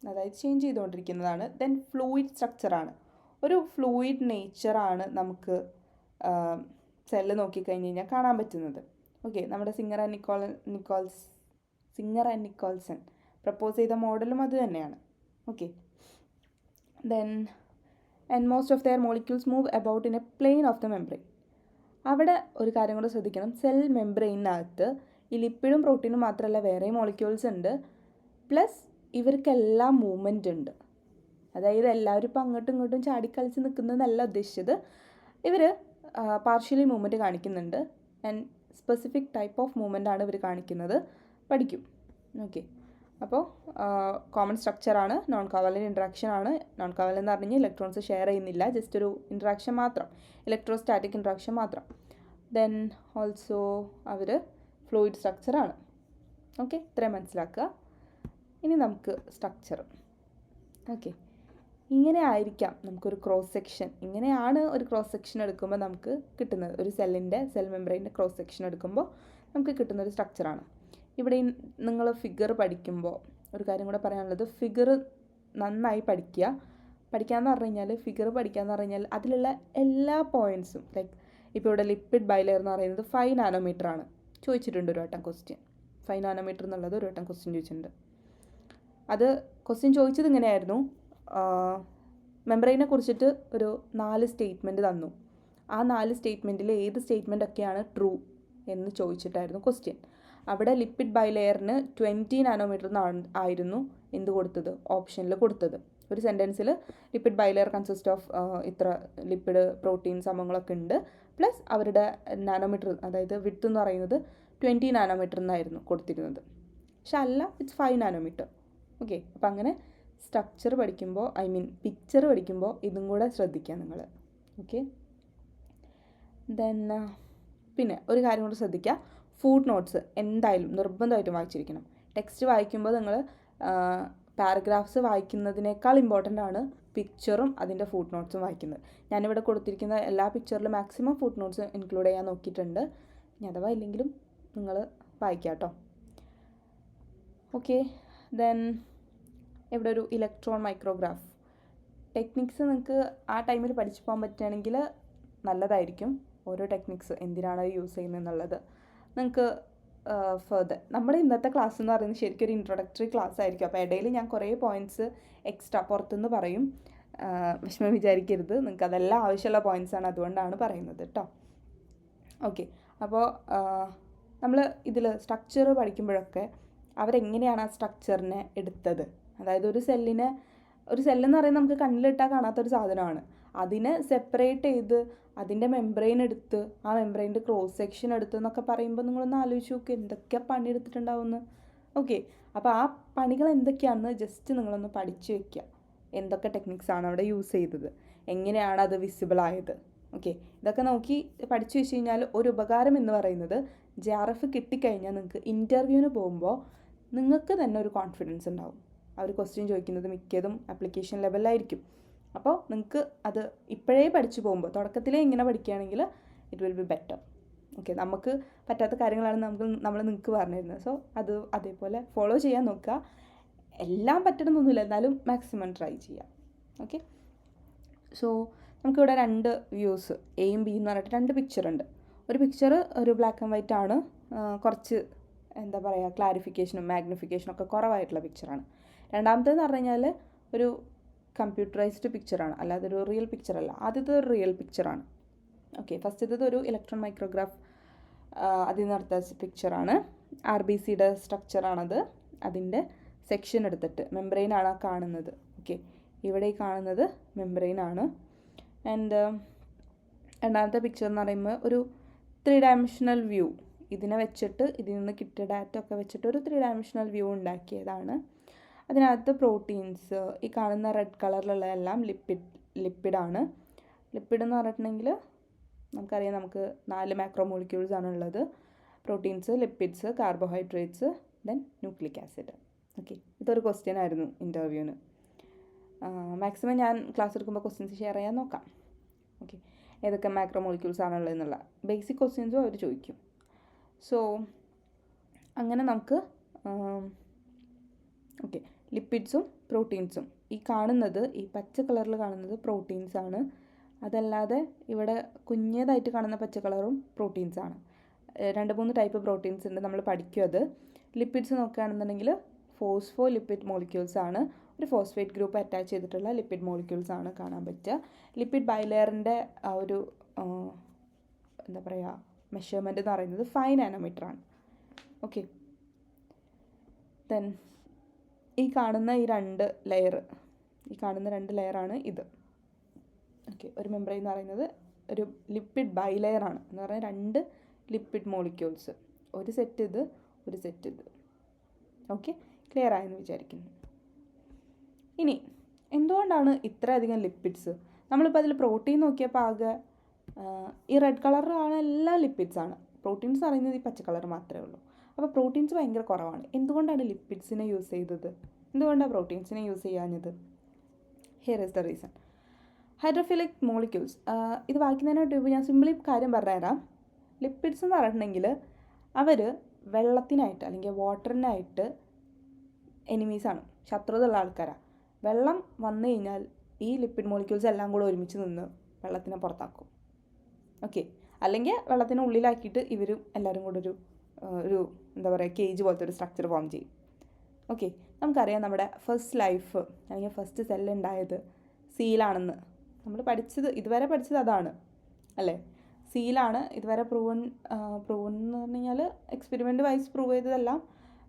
അതായത് change ചെയ്തുകൊണ്ടിരിക്കുന്നതാണ്. Then fluid സ്ട്രക്ചറാണ്, ഒരു fluid നേച്ചറാണ് നമുക്ക് cell നോക്കിക്കഴിഞ്ഞ് കഴിഞ്ഞാൽ കാണാൻ പറ്റുന്നത്. ഓക്കെ, നമ്മുടെ സിംഗർ ആൻഡ് നിക്കോൾസൺ പ്രപ്പോസ് ചെയ്ത മോഡലും അത് തന്നെയാണ്. Okay, then and most of their molecules move about in A plain of the membrane. അവിടെ ഒരു കാര്യം കൂടെ ശ്രദ്ധിക്കണം, സെൽ മെംബ്രെയിനകത്ത് ഈ ലിപ്പിഡും പ്രോട്ടീനും മാത്രമല്ല വേറെയും മോളിക്യൂൾസ് ഉണ്ട്, പ്ലസ് ഇവർക്കെല്ലാം മൂവ്മെൻ്റ് ഉണ്ട്. അതായത് എല്ലാവരും ഇപ്പോൾ അങ്ങോട്ടും ഇങ്ങോട്ടും ചാടിക്കളിച്ച് നിൽക്കുന്നതല്ല ഉദ്ദേശിച്ചത്. ഇവർ പാർഷ്യലി മൂവ്മെൻറ്റ് കാണിക്കുന്നുണ്ട് and specific type of movement ആണ് ഇവർ കാണിക്കുന്നത്. പഠിക്കും. ഓക്കെ, അപ്പോൾ കോമൺ സ്ട്രക്ചറാണ്, നോൺ കോവലൻ്റ് ഇൻട്രാക്ഷൻ ആണ്. നോൺ കോവലൻ്റ് എന്ന് പറഞ്ഞു കഴിഞ്ഞാൽ ഇലക്ട്രോൺസ് ഷെയർ ചെയ്യുന്നില്ല, ജസ്റ്റ് ഒരു ഇൻട്രാക്ഷൻ മാത്രം, ഇലക്ട്രോസ്റ്റാറ്റിക് ഇൻട്രാക്ഷൻ മാത്രം. ദെൻ ഓൾസോ അവർ ഫ്ലൂയിഡ് സ്ട്രക്ചറാണ്. ഓക്കെ, ഇത്രയും മനസ്സിലാക്കുക. ഇനി നമുക്ക് സ്ട്രക്ചർ. ഓക്കെ, ഇങ്ങനെ ആയിരിക്കാം നമുക്കൊരു ക്രോസ് സെക്ഷൻ, ഇങ്ങനെയാണ് ഒരു ക്രോസ് സെക്ഷൻ എടുക്കുമ്പോൾ നമുക്ക് കിട്ടുന്നത്. ഒരു സെൽ മെംബ്രെയിൻ്റെ ക്രോസ് സെക്ഷൻ എടുക്കുമ്പോൾ നമുക്ക് കിട്ടുന്നൊരു സ്ട്രക്ചറാണ്. ഇവിടെ നിങ്ങൾ ഫിഗർ പഠിക്കുമ്പോൾ ഒരു കാര്യം കൂടെ പറയാനുള്ളത്, ഫിഗർ നന്നായി പഠിക്കാമെന്ന് പറഞ്ഞു കഴിഞ്ഞാൽ, ഫിഗർ പഠിക്കാമെന്ന് പറഞ്ഞു കഴിഞ്ഞാൽ അതിലുള്ള എല്ലാ പോയിൻറ്റ്സും, ലൈക്ക് ഇപ്പോൾ ഇവിടെ ലിപ്പിഡ് ബൈലെയർ എന്ന് പറയുന്നത് 5 നാനോമീറ്റർ ആണ്. ചോദിച്ചിട്ടുണ്ട് ഒരു വട്ടം ക്വസ്റ്റ്യൻ, 5 നാനോമീറ്റർ എന്നുള്ളത് ഒരു വട്ടം ക്വസ്റ്റ്യൻ ചോദിച്ചിട്ടുണ്ട്. അത് ക്വസ്റ്റ്യൻ ചോദിച്ചത് ഇങ്ങനെയായിരുന്നു, മെംബ്രെയിനെ കുറിച്ചിട്ട് ഒരു 4 സ്റ്റേറ്റ്മെൻറ്റ് തന്നു. ആ 4 സ്റ്റേറ്റ്മെൻറ്റിൽ ഏത് സ്റ്റേറ്റ്മെൻറ്റൊക്കെയാണ് ട്രൂ എന്ന് ചോദിച്ചിട്ടായിരുന്നു ക്വസ്റ്റ്യൻ. അവിടെ ലിപ്പിഡ് ബൈലെയറിന് 20 നാനോമീറ്റർ ആയിരുന്നു എന്ത് കൊടുത്തത്, ഓപ്ഷനിൽ കൊടുത്തത്. ഒരു സെൻറ്റൻസിൽ ലിപ്പിഡ് ബൈലെയർ കൺസിസ്റ്റ് ഓഫ് ഇത്ര ലിപ്പിഡ് പ്രോട്ടീൻ സംഭവങ്ങളൊക്കെ ഉണ്ട്, പ്ലസ് അവരുടെ നാനോമീറ്റർ, അതായത് വിഡ്ത്ത് എന്ന് പറയുന്നത് 20 നാനോമീറ്റർ എന്നായിരുന്നു കൊടുത്തിരുന്നത്. പക്ഷെ അല്ല, ഇറ്റ്സ് 5 നാനോമീറ്റർ. ഓക്കെ, അപ്പോൾ അങ്ങനെ സ്ട്രക്ചർ പഠിക്കുമ്പോൾ, പിക്ചർ പഠിക്കുമ്പോൾ ഇതും കൂടെ ശ്രദ്ധിക്കുക നിങ്ങൾ. ഓക്കെ, ദെൻ പിന്നെ ഒരു കാര്യം കൂടെ ശ്രദ്ധിക്കുക, ഫുട് നോട്ട്സ് എന്തായാലും നിർബന്ധമായിട്ടും വായിച്ചിരിക്കണം. ടെക്സ്റ്റ് വായിക്കുമ്പോൾ നിങ്ങൾ പാരഗ്രാഫ്സ് വായിക്കുന്നതിനേക്കാൾ ഇമ്പോർട്ടൻ്റ് ആണ് പിക്ചറും അതിൻ്റെ ഫുട് നോട്ട്സും വായിക്കുന്നത്. ഞാനിവിടെ കൊടുത്തിരിക്കുന്ന എല്ലാ പിക്ചറിലും മാക്സിമം ഫുട് നോട്ട്സ് ഇൻക്ലൂഡ് ചെയ്യാൻ നോക്കിയിട്ടുണ്ട്. ഇനി അഥവാ ഇല്ലെങ്കിലും നിങ്ങൾ വായിക്കുക കേട്ടോ. ഓക്കെ, ദെൻ ഇവിടെ ഒരു ഇലക്ട്രോൺ മൈക്രോഗ്രാഫ് ടെക്നിക്സ് നിങ്ങൾക്ക് ആ ടൈമിൽ പഠിച്ചു പോകാൻ പറ്റുകയാണെങ്കിൽ നല്ലതായിരിക്കും. ഓരോ ടെക്നിക്സ് എന്തിനാണ് യൂസ് ചെയ്യുന്നത് എന്നുള്ളത് നിങ്ങൾക്ക് ഫർദർ. നമ്മുടെ ഇന്നത്തെ ക്ലാസ് എന്ന് പറയുന്നത് ശരിക്കും ഒരു ഇൻട്രൊഡക്ടറി ക്ലാസ് ആയിരിക്കും. അപ്പോൾ ഇടയിൽ ഞാൻ കുറേ പോയിൻറ്റ്സ് എക്സ്ട്രാ പുറത്തുനിന്ന് പറയും, വിഷമം വിചാരിക്കരുത്. നിങ്ങൾക്ക് അതെല്ലാം ആവശ്യമുള്ള പോയിൻറ്റ്സാണ്, അതുകൊണ്ടാണ് പറയുന്നത് കേട്ടോ. ഓക്കെ, അപ്പോൾ നമ്മൾ ഇതിൽ സ്ട്രക്ചർ പഠിക്കുമ്പോഴൊക്കെ അവരെങ്ങനെയാണ് ആ സ്ട്രക്ചറിനെ എടുത്തത്, അതായത് ഒരു സെല്ലെന്ന് പറയുന്നത് നമുക്ക് കണ്ണിലിട്ടാൽ കാണാത്തൊരു സാധനമാണ്. അതിനെ സെപ്പറേറ്റ് ചെയ്ത് അതിൻ്റെ മെംബ്രെയിൻ എടുത്ത് ആ മെംബ്രെയിൻ്റെ ക്രോസ് സെക്ഷൻ എടുത്ത് എന്നൊക്കെ പറയുമ്പോൾ നിങ്ങളൊന്ന് ആലോചിച്ച് നോക്ക് എന്തൊക്കെ പണി എടുത്തിട്ടുണ്ടാവുമെന്ന്. ഓക്കെ, അപ്പോൾ ആ പണികൾ എന്തൊക്കെയാണെന്ന് ജസ്റ്റ് നിങ്ങളൊന്ന് പഠിച്ചു വെക്കുക. എന്തൊക്കെ ടെക്നിക്സാണ് അവിടെ യൂസ് ചെയ്തത്, എങ്ങനെയാണ് അത് വിസിബിൾ ആയത്. ഓക്കെ, ഇതൊക്കെ നോക്കി പഠിച്ചു വെച്ച് കഴിഞ്ഞാൽ ഒരു ഉപകാരം എന്ന് പറയുന്നത്, JRF കിട്ടിക്കഴിഞ്ഞാൽ നിങ്ങൾക്ക് ഇൻ്റർവ്യൂവിന് പോകുമ്പോൾ നിങ്ങൾക്ക് തന്നെ ഒരു കോൺഫിഡൻസ് ഉണ്ടാവും. അവർ ക്വസ്റ്റ്യൻ ചോദിക്കുന്നത് മിക്കതും ആപ്ലിക്കേഷൻ ലെവലിലായിരിക്കും. അപ്പോൾ നിങ്ങൾക്ക് അത് ഇപ്പോഴേ പഠിച്ചു പോകുമ്പോൾ, തുടക്കത്തിലേ ഇങ്ങനെ പഠിക്കുകയാണെങ്കിൽ it will be better. Okay, നമുക്ക് പറ്റാത്ത കാര്യങ്ങളാണ് നമ്മൾ നിങ്ങൾക്ക് പറഞ്ഞു തരുന്നത്. സോ അത് അതേപോലെ ഫോളോ ചെയ്യാൻ നോക്കുക. എല്ലാം പറ്റണമെന്നൊന്നുമില്ല, എന്നാലും മാക്സിമം ട്രൈ ചെയ്യാം. ഓക്കെ, സോ നമുക്കിവിടെ 2 വ്യൂസ്, എയും ബി എന്ന് പറഞ്ഞിട്ട് 2 പിക്ചറുണ്ട്. ഒരു പിക്ചർ ഒരു ബ്ലാക്ക് ആൻഡ് വൈറ്റ് ആണ്, കുറച്ച് എന്താ പറയുക ക്ലാരിഫിക്കേഷനും മാഗ്നിഫിക്കേഷനും ഒക്കെ കുറവായിട്ടുള്ള പിക്ചറാണ്. രണ്ടാമത്തേന്ന് പറഞ്ഞു കഴിഞ്ഞാൽ ഒരു കമ്പ്യൂട്ടറൈസ്ഡ് പിക്ചറാണ്, അല്ലാതെ ഒരു റിയൽ പിക്ചറല്ല. ആദ്യത്തെ ഒരു റിയൽ പിക്ചറാണ്. ഓക്കെ, ഫസ്റ്റത്തേത് ഒരു ഇലക്ട്രോൺ മൈക്രോഗ്രാഫ് അതിൽ നിന്ന് എടുത്ത പിക്ചറാണ്. RBCയുടെ സ്ട്രക്ചറാണത്. അതിൻ്റെ സെക്ഷൻ എടുത്തിട്ട് മെംബ്രെയിനാണ് ആ കാണുന്നത്. ഓക്കെ, ഇവിടെ ഈ കാണുന്നത് മെംബ്രെയിനാണ്. ആൻഡ് രണ്ടാമത്തെ പിക്ചർ എന്ന് പറയുമ്പോൾ ഒരു 3 ഡയമെൻഷണൽ വ്യൂ, ഇതിനെ വെച്ചിട്ട് ഇതിൽ നിന്ന് കിട്ടിയ ഡാറ്റ ഒക്കെ വെച്ചിട്ട് ഒരു 3 ഡയമെൻഷണൽ വ്യൂ ഉണ്ടാക്കിയതാണ്. അതിനകത്ത് പ്രോട്ടീൻസ്, ഈ കാണുന്ന റെഡ് കളറിലുള്ള എല്ലാം ലിപ്പിഡാണ്. ലിപ്പിഡ് എന്ന് പറഞ്ഞിട്ടുണ്ടെങ്കിൽ നമുക്കറിയാം, നമുക്ക് 4 മാക്രോ മോളിക്യൂൾസ് ആണ് ഉള്ളത്. Proteins, lipids, carbohydrates, then nucleic acid. Okay, ഇതൊരു ക്വസ്റ്റ്യൻ ആയിരുന്നു ഇൻ്റർവ്യൂവിന്. മാക്സിമം ഞാൻ ക്ലാസ് എടുക്കുമ്പോൾ ക്വസ്റ്റ്യൻസ് ഷെയർ ചെയ്യാൻ നോക്കാം. ഓക്കെ, ഏതൊക്കെ മാക്രോ മോളിക്യൂൾസ് ആണുള്ളതെന്നുള്ള ബേസിക് ക്വസ്റ്റ്യൻസും അവർ ചോദിക്കും. സോ അങ്ങനെ നമുക്ക് ഓക്കെ, ലിപ്പിഡ്സും പ്രോട്ടീൻസും, ഈ കാണുന്നത്, ഈ പച്ച കളറിൽ കാണുന്നത് പ്രോട്ടീൻസാണ്. അതല്ലാതെ ഇവിടെ കുഞ്ഞതായിട്ട് കാണുന്ന പച്ച കളറും പ്രോട്ടീൻസാണ്. 2-3 ടൈപ്പ് പ്രോട്ടീൻസ് ഉണ്ട്, നമ്മൾ പഠിക്കും അത്. ലിപ്പിഡ്സ് നോക്കുകയാണെന്നുണ്ടെങ്കിൽ ഫോസ്ഫോ ലിപ്പിഡ് മോളിക്യൂൾസ് ആണ്, ഒരു ഫോസ്ഫേറ്റ് ഗ്രൂപ്പ് അറ്റാച്ച് ചെയ്തിട്ടുള്ള ലിപ്പിഡ് മോളിക്യൂൾസ് ആണ് കാണാൻ പറ്റുക. ലിപ്പിഡ് ബൈലെയറിൻ്റെ ആ ഒരു എന്താ പറയുക മെഷർമെൻറ്റ് എന്ന് പറയുന്നത് 5 നാനോമീറ്റർ ആണ്. ഓക്കെ, ദെൻ ഈ കാണുന്ന ഈ രണ്ട് ലെയറാണ് ഇത്. ഓക്കെ, ഒരു മെംബ്രെയിൻ എന്ന് പറയുന്നത് ഒരു ലിപ്പിഡ് ബൈലെയറാണ് എന്ന് പറഞ്ഞാൽ 2 ലിപ്പിഡ് മോളിക്യൂൾസ്, ഒരു സെറ്റ് ഇത്, ഒരു സെറ്റ് ഇത്. ഓക്കെ, ക്ലിയർ ആയെന്ന് വിചാരിക്കുന്നു. ഇനി എന്തുകൊണ്ടാണ് ഇത്രയധികം ലിപ്പിഡ്സ്? നമ്മളിപ്പോൾ അതിൽ പ്രോട്ടീൻ നോക്കിയപ്പോൾ ആകെ ഈ റെഡ് കളറാണ്, എല്ലാം ലിപ്പിഡ്സ് ആണ്. പ്രോട്ടീൻസ് പറയുന്നത് ഈ പച്ച കളർ മാത്രമേ ഉള്ളൂ. അപ്പോൾ പ്രോട്ടീൻസ് ഭയങ്കര കുറവാണ്. എന്തുകൊണ്ടാണ് ലിപ്പിഡ്സിനെ യൂസ് ചെയ്തത്? എന്തുകൊണ്ടാണ് പ്രോട്ടീൻസിനെ യൂസ് ചെയ്യാഞ്ഞത്? Here is the reason. Hydrophilic molecules, ഇത് വായിക്കുന്നതിനായിട്ട് ഇപ്പോൾ ഞാൻ സിമ്പിളി കാര്യം പറഞ്ഞുതരാം. ലിപ്പിഡ്സ് എന്ന് പറഞ്ഞിട്ടുണ്ടെങ്കിൽ അവർ വെള്ളത്തിനായിട്ട് അല്ലെങ്കിൽ വാട്ടറിനായിട്ട് എനിമീസാണ്, ശത്രുതയുള്ള ആൾക്കാരാണ്. വെള്ളം വന്നു കഴിഞ്ഞാൽ ഈ ലിപ്പിഡ് മോളിക്യൂൾസ് എല്ലാം കൂടെ ഒരുമിച്ച് നിന്ന് വെള്ളത്തിനെ പുറത്താക്കും. ഓക്കെ, അല്ലെങ്കിൽ വെള്ളത്തിനെ ഉള്ളിലാക്കിയിട്ട് ഇവരും എല്ലാവരും കൂടെ ഒരു എന്താ പറയുക കേജ് പോലത്തെ ഒരു സ്ട്രക്ചർ ഫോം ചെയ്യും. ഓക്കെ, നമുക്കറിയാം നമ്മുടെ ഫസ്റ്റ് ലൈഫ് അല്ലെങ്കിൽ ഫസ്റ്റ് സെല്ല് ഉണ്ടായത് സീലാണെന്ന് നമ്മൾ ഇതുവരെ പഠിച്ചത് അതാണ് അല്ലേ. സീലാണ് ഇതുവരെ പ്രൂവൻ എന്ന് പറഞ്ഞു കഴിഞ്ഞാൽ എക്സ്പെരിമെൻ്റ് വൈസ് പ്രൂവ് ചെയ്തതെല്ലാം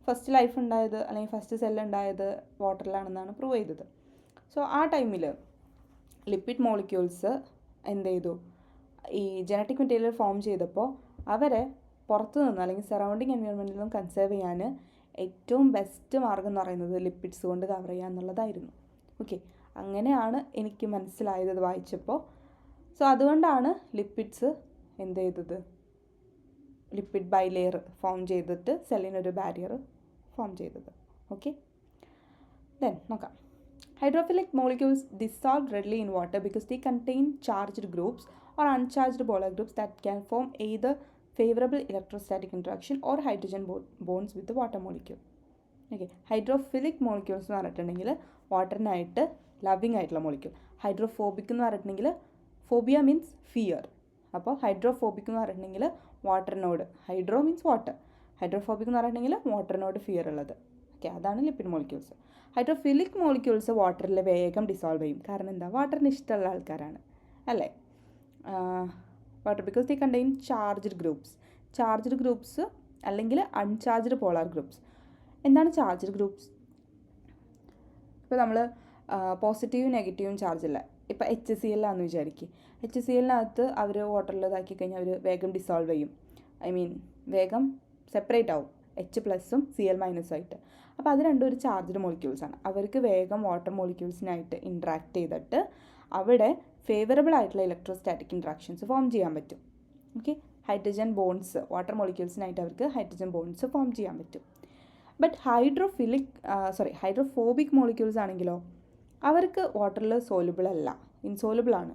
ഫസ്റ്റ് ലൈഫ് ഉണ്ടായത് അല്ലെങ്കിൽ ഫസ്റ്റ് സെല്ല് ഉണ്ടായത് വാട്ടറിലാണെന്നാണ് പ്രൂവ് ചെയ്തത്. സോ ആ ടൈമിൽ ലിപ്പിഡ് മോളിക്യൂൾസ് എന്ത് ചെയ്തു, ഈ ജനറ്റിക് മെറ്റീരിയൽ ഫോം ചെയ്തപ്പോൾ അവരെ പുറത്തു നിന്ന് അല്ലെങ്കിൽ സറൗണ്ടിങ് എൻവയോൺമെൻറ്റിൽ നിന്നും കൺസേർവ് ചെയ്യാൻ ഏറ്റവും ബെസ്റ്റ് മാർഗം എന്ന് പറയുന്നത് ലിപ്പിഡ്സ് കൊണ്ട് കവർ ചെയ്യുക എന്നുള്ളതായിരുന്നു. ഓക്കെ, അങ്ങനെയാണ് എനിക്ക് മനസ്സിലായത് ഇത് വായിച്ചപ്പോൾ. സോ അതുകൊണ്ടാണ് ലിപ്പിഡ്സ് എന്ത് ചെയ്തത്, ലിപ്പിഡ് ബൈലെയർ ഫോം ചെയ്തിട്ട് സെല്ലിനൊരു ബാരിയർ ഫോം ചെയ്തത്. ഓക്കെ, ദെൻ നോക്കാം. Hydrophilic molecules dissolve readily in water because they contain charged groups or uncharged polar groups that can form either favorable electrostatic interaction or hydrogen bonds with the water molecule. Okay, hydrophilic molecules എന്ന് പറഞ്ഞിട്ടുണ്ടെങ്കിൽ വാട്ടറിനായിട്ട് loving ആയിട്ടുള്ള molecule. Hydrophobic എന്ന് പറഞ്ഞിട്ടുണ്ടെങ്കിൽ phobia means fear. അപ്പോൾ hydrophobic എന്ന് പറഞ്ഞിട്ടുണ്ടെങ്കിൽ വാട്ടറിനോട്, hydro means water, hydrophobic എന്ന് പറഞ്ഞിട്ടുണ്ടെങ്കിൽ വാട്ടറിനോട് ഫിയർ ഉള്ളത്. ഓക്കെ, അതാണ് ലിപ്പിഡ് മോളിക്യൂൾസ്. ഹൈഡ്രോഫിലിക് മോളിക്യൂൾസ് വാട്ടറിൽ വേഗം ഡിസോൾവ് ചെയ്യും. കാരണം എന്താ, വാട്ടറിന് ഇഷ്ടമുള്ള ആൾക്കാരാണ് അല്ലേ. Water because the contain charged groups അല്ലെങ്കിൽ അൺചാർജ്ഡ് പോളാർ ഗ്രൂപ്പ്സ്. എന്താണ് ചാർജ്ഡ് ഗ്രൂപ്പ്സ്? ഇപ്പോൾ നമ്മൾ പോസിറ്റീവും നെഗറ്റീവും ചാർജ് ഇല്ല. ഇപ്പോൾ HCl ആണെന്ന് വിചാരിക്കുക. HClനകത്ത് അവർ വാട്ടറിൽ ഇതാക്കി കഴിഞ്ഞാൽ അവർ വേഗം ഡിസോൾവ് ചെയ്യും, വേഗം സെപ്പറേറ്റ് ആവും, H+ഉം Cl- ആയിട്ട്. അപ്പോൾ അത് രണ്ടും ഒരു ചാർജ്ഡ് മോളിക്യൂൾസാണ്. അവർക്ക് വേഗം വാട്ടർ മോളിക്യൂൾസിനായിട്ട് ഇൻട്രാക്ട് ചെയ്തിട്ട് അവിടെ ഫേവറബിൾ ആയിട്ടുള്ള ഇലക്ട്രോസ്റ്റാറ്റിക് ഇൻട്രാക്ഷൻസ് ഫോം ചെയ്യാൻ പറ്റും. ഓക്കെ, ഹൈഡ്രജൻ ബോൺഡ്സ്, വാട്ടർ മോളിക്യൂൾസിനായിട്ട് അവർക്ക് ഹൈഡ്രജൻ ബോൺഡ്സ് ഫോം ചെയ്യാൻ പറ്റും. ബട്ട് ഹൈഡ്രോഫോബിക് മോളിക്യൂൾസ് ആണെങ്കിലോ അവർക്ക് വാട്ടറിൽ ഇൻസോലുബിൾ ആണ്.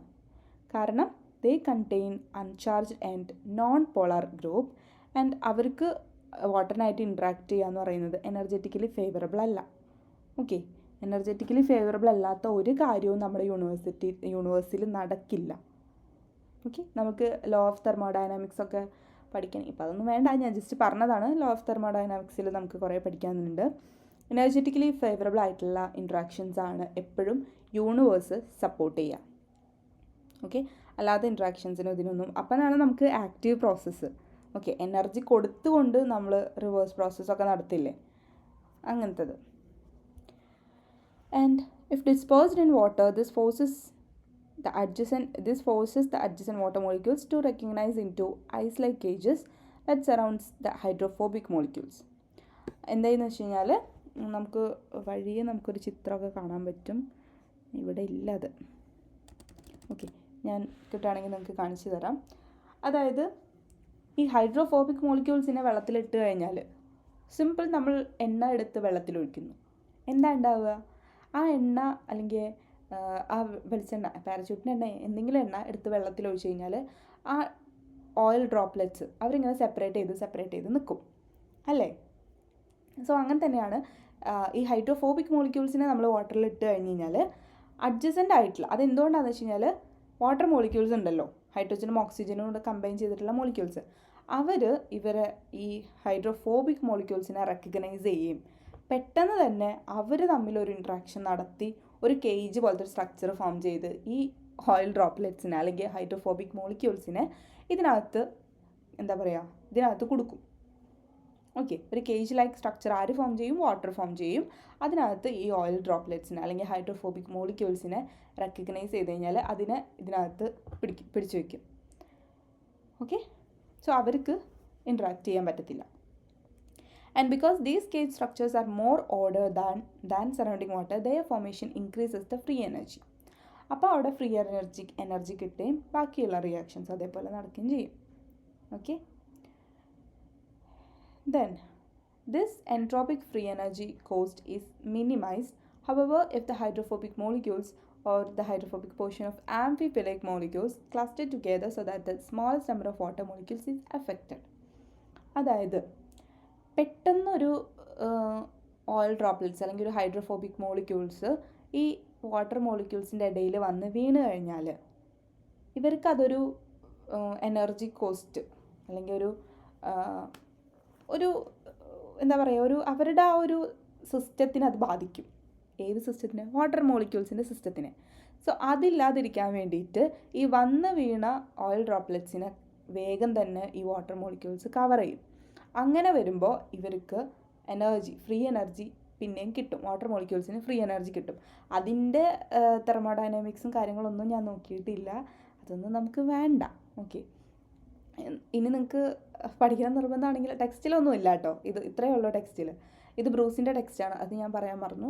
കാരണം ദേ contain uncharged and non polar group and അവർക്ക് വാട്ടറിനായിട്ട് ഇൻട്രാക്ട് ചെയ്യുക എന്ന് പറയുന്നത് എനർജറ്റിക്കലി ഫേവറബിൾ അല്ല. ഓക്കെ, എനർജറ്റിക്കലി ഫേവറബിൾ അല്ലാത്ത ഒരു കാര്യവും നമ്മുടെ യൂണിവേഴ്സിൽ നടക്കില്ല. ഓക്കെ, നമുക്ക് ലോ ഓഫ് തെർമോഡൈനാമിക്സ് ഒക്കെ പഠിക്കാൻ, ഇപ്പോൾ അതൊന്നും വേണ്ട, ഞാൻ ജസ്റ്റ് പറഞ്ഞതാണ്. ലോ ഓഫ് തെർമോഡൈനാമിക്സിൽ നമുക്ക് കുറേ പഠിക്കാനുണ്ട്. എനർജറ്റിക്കലി ഫേവറബിൾ ആയിട്ടുള്ള ഇൻട്രാക്ഷൻസ് ആണ് എപ്പോഴും യൂണിവേഴ്സ് സപ്പോർട്ട് ചെയ്യുക. ഓക്കെ, അല്ലാതെ ഇൻട്രാക്ഷൻസിനും ഇതിനൊന്നും, അപ്പോഴാണ് നമുക്ക് ആക്റ്റീവ് പ്രോസസ്സ്, ഓക്കെ, എനർജി കൊടുത്തുകൊണ്ട് നമ്മൾ റിവേഴ്സ് പ്രോസസ്സൊക്കെ നടത്തില്ലേ, അങ്ങനത്തത്. And if dispersed in water this forces the adjacent water molecules to recognize into ice-like cages that surrounds the hydrophobic molecules. എന്തായെന്ന് വെച്ച് കഴിഞ്ഞാൽ നമുക്കൊരു ചിത്രമൊക്കെ കാണാൻ പറ്റും, ഇവിടെ ഇല്ലത്. ഓക്കെ, ഞാൻ കിട്ടുകയാണെങ്കിൽ നിങ്ങൾക്ക് കാണിച്ചു തരാം. അതായത് ഈ ഹൈഡ്രോഫോബിക് മോളിക്യൂൾസിനെ വെള്ളത്തിലിട്ട് കഴിഞ്ഞാൽ സിമ്പിൾ, നമ്മൾ എണ്ണ എടുത്ത് വെള്ളത്തിലൊഴിക്കുന്നു, എന്താ ഉണ്ടാവുക, ആ എണ്ണ അല്ലെങ്കിൽ ആ വെളിച്ചെണ്ണ, പാരച്യൂട്ടിൻ്റെ എണ്ണ, എന്തെങ്കിലും എണ്ണ എടുത്ത് വെള്ളത്തിൽ ഒഴിച്ച് കഴിഞ്ഞാൽ ആ ഓയിൽ ഡ്രോപ്ലെറ്റ്സ് അവരിങ്ങനെ സെപ്പറേറ്റ് ചെയ്ത് നിൽക്കും അല്ലേ. സോ അങ്ങനെ തന്നെയാണ് ഈ ഹൈഡ്രോഫോബിക് മോളിക്യൂൾസിനെ നമ്മൾ വാട്ടറിൽ ഇട്ട് കഴിഞ്ഞ് കഴിഞ്ഞാൽ അഡ്ജസൻ്റ് ആയിട്ടുള്ള, അതെന്തുകൊണ്ടാണെന്ന് വെച്ച് കഴിഞ്ഞാൽ വാട്ടർ മോളിക്യൂൾസ് ഉണ്ടല്ലോ, ഹൈഡ്രജനും ഓക്സിജനും കൂടെ കമ്പൈൻ ചെയ്തിട്ടുള്ള മോളിക്യൂൾസ്, ഇവരെ ഈ ഹൈഡ്രോഫോബിക് മോളിക്യൂൾസിനെ റെക്കഗ്നൈസ് ചെയ്യുകയും പെട്ടെന്ന് തന്നെ അവർ തമ്മിലൊരു ഇൻട്രാക്ഷൻ നടത്തി ഒരു കേജ് പോലത്തെ ഒരു സ്ട്രക്ചർ ഫോം ചെയ്ത് ഈ ഓയിൽ ഡ്രോപ്ലെറ്റ്സിനെ അല്ലെങ്കിൽ ഹൈഡ്രോഫോബിക് മോളിക്യൂൾസിനെ ഇതിനകത്ത് കൊടുക്കും. ഓക്കെ, ഒരു കേജ് ലൈക്ക് സ്ട്രക്ചർ ആര് ഫോം ചെയ്യും? വാട്ടർ ഫോം ചെയ്യും. അതിനകത്ത് ഈ ഓയിൽ ഡ്രോപ്ലെറ്റ്സിനെ അല്ലെങ്കിൽ ഹൈഡ്രോഫോബിക് മോളിക്യൂൾസിനെ റെക്കഗ്നൈസ് ചെയ്ത് കഴിഞ്ഞാൽ അതിനെ ഇതിനകത്ത് പിടിച്ചു വയ്ക്കും. ഓക്കെ, സോ അവർക്ക് ഇൻട്രാക്ട് ചെയ്യാൻ പറ്റത്തില്ല. And because these cage structures are more ordered than surrounding water, their formation increases the free energy. അപ്പോൾ അവിടെ ഫ്രീ എനർജി കിട്ടുകയും ബാക്കിയുള്ള റിയാക്ഷൻസ് അതേപോലെ നടക്കുകയും ചെയ്യും. Okay, then this entropic free energy cost is minimized. However, if the hydrophobic molecules or the hydrophobic portion of amphiphilic molecules cluster together so that the smallest number of water molecules is affected. അതായത് പെട്ടെന്നൊരു oil droplets അല്ലെങ്കിൽ ഒരു hydrophobic molecules ഈ water മോളിക്യൂൾസിൻ്റെ ഇടയിൽ വന്ന് വീണ് കഴിഞ്ഞാൽ ഇവർക്കതൊരു energy cost അല്ലെങ്കിൽ ഒരു അവരുടെ ആ ഒരു സിസ്റ്റത്തിനെ അത് ബാധിക്കും. ഏത് സിസ്റ്റത്തിന്? വാട്ടർ മോളിക്യൂൾസിൻ്റെ സിസ്റ്റത്തിന്. സോ അതില്ലാതിരിക്കാൻ വേണ്ടിയിട്ട് ഈ വന്ന് വീണ ഓയിൽ ഡ്രോപ്ലെറ്റ്സിനെ വേഗം തന്നെ ഈ വാട്ടർ മോളിക്യൂൾസ് കവർ ചെയ്യും. അങ്ങനെ വരുമ്പോൾ ഇവർക്ക് ഫ്രീ എനർജി പിന്നെയും കിട്ടും. വാട്ടർ മോളിക്യൂൾസിന് ഫ്രീ എനർജി കിട്ടും. അതിൻ്റെ തെർമോഡൈനാമിക്സും കാര്യങ്ങളൊന്നും ഞാൻ നോക്കിയിട്ടില്ല, അതൊന്നും നമുക്ക് വേണ്ട. ഓക്കെ, ഇനി നിങ്ങൾക്ക് പഠിക്കണം നിർബന്ധമാണെങ്കിൽ ടെക്സ്റ്റിലൊന്നും ഇല്ല കേട്ടോ, ഇത്രയേ ഉള്ളൂ ടെക്സ്റ്റിൽ. ഇത് ബ്രൂസിൻ്റെ ടെക്സ്റ്റാണ്, അത് ഞാൻ പറയാൻ മറന്നു.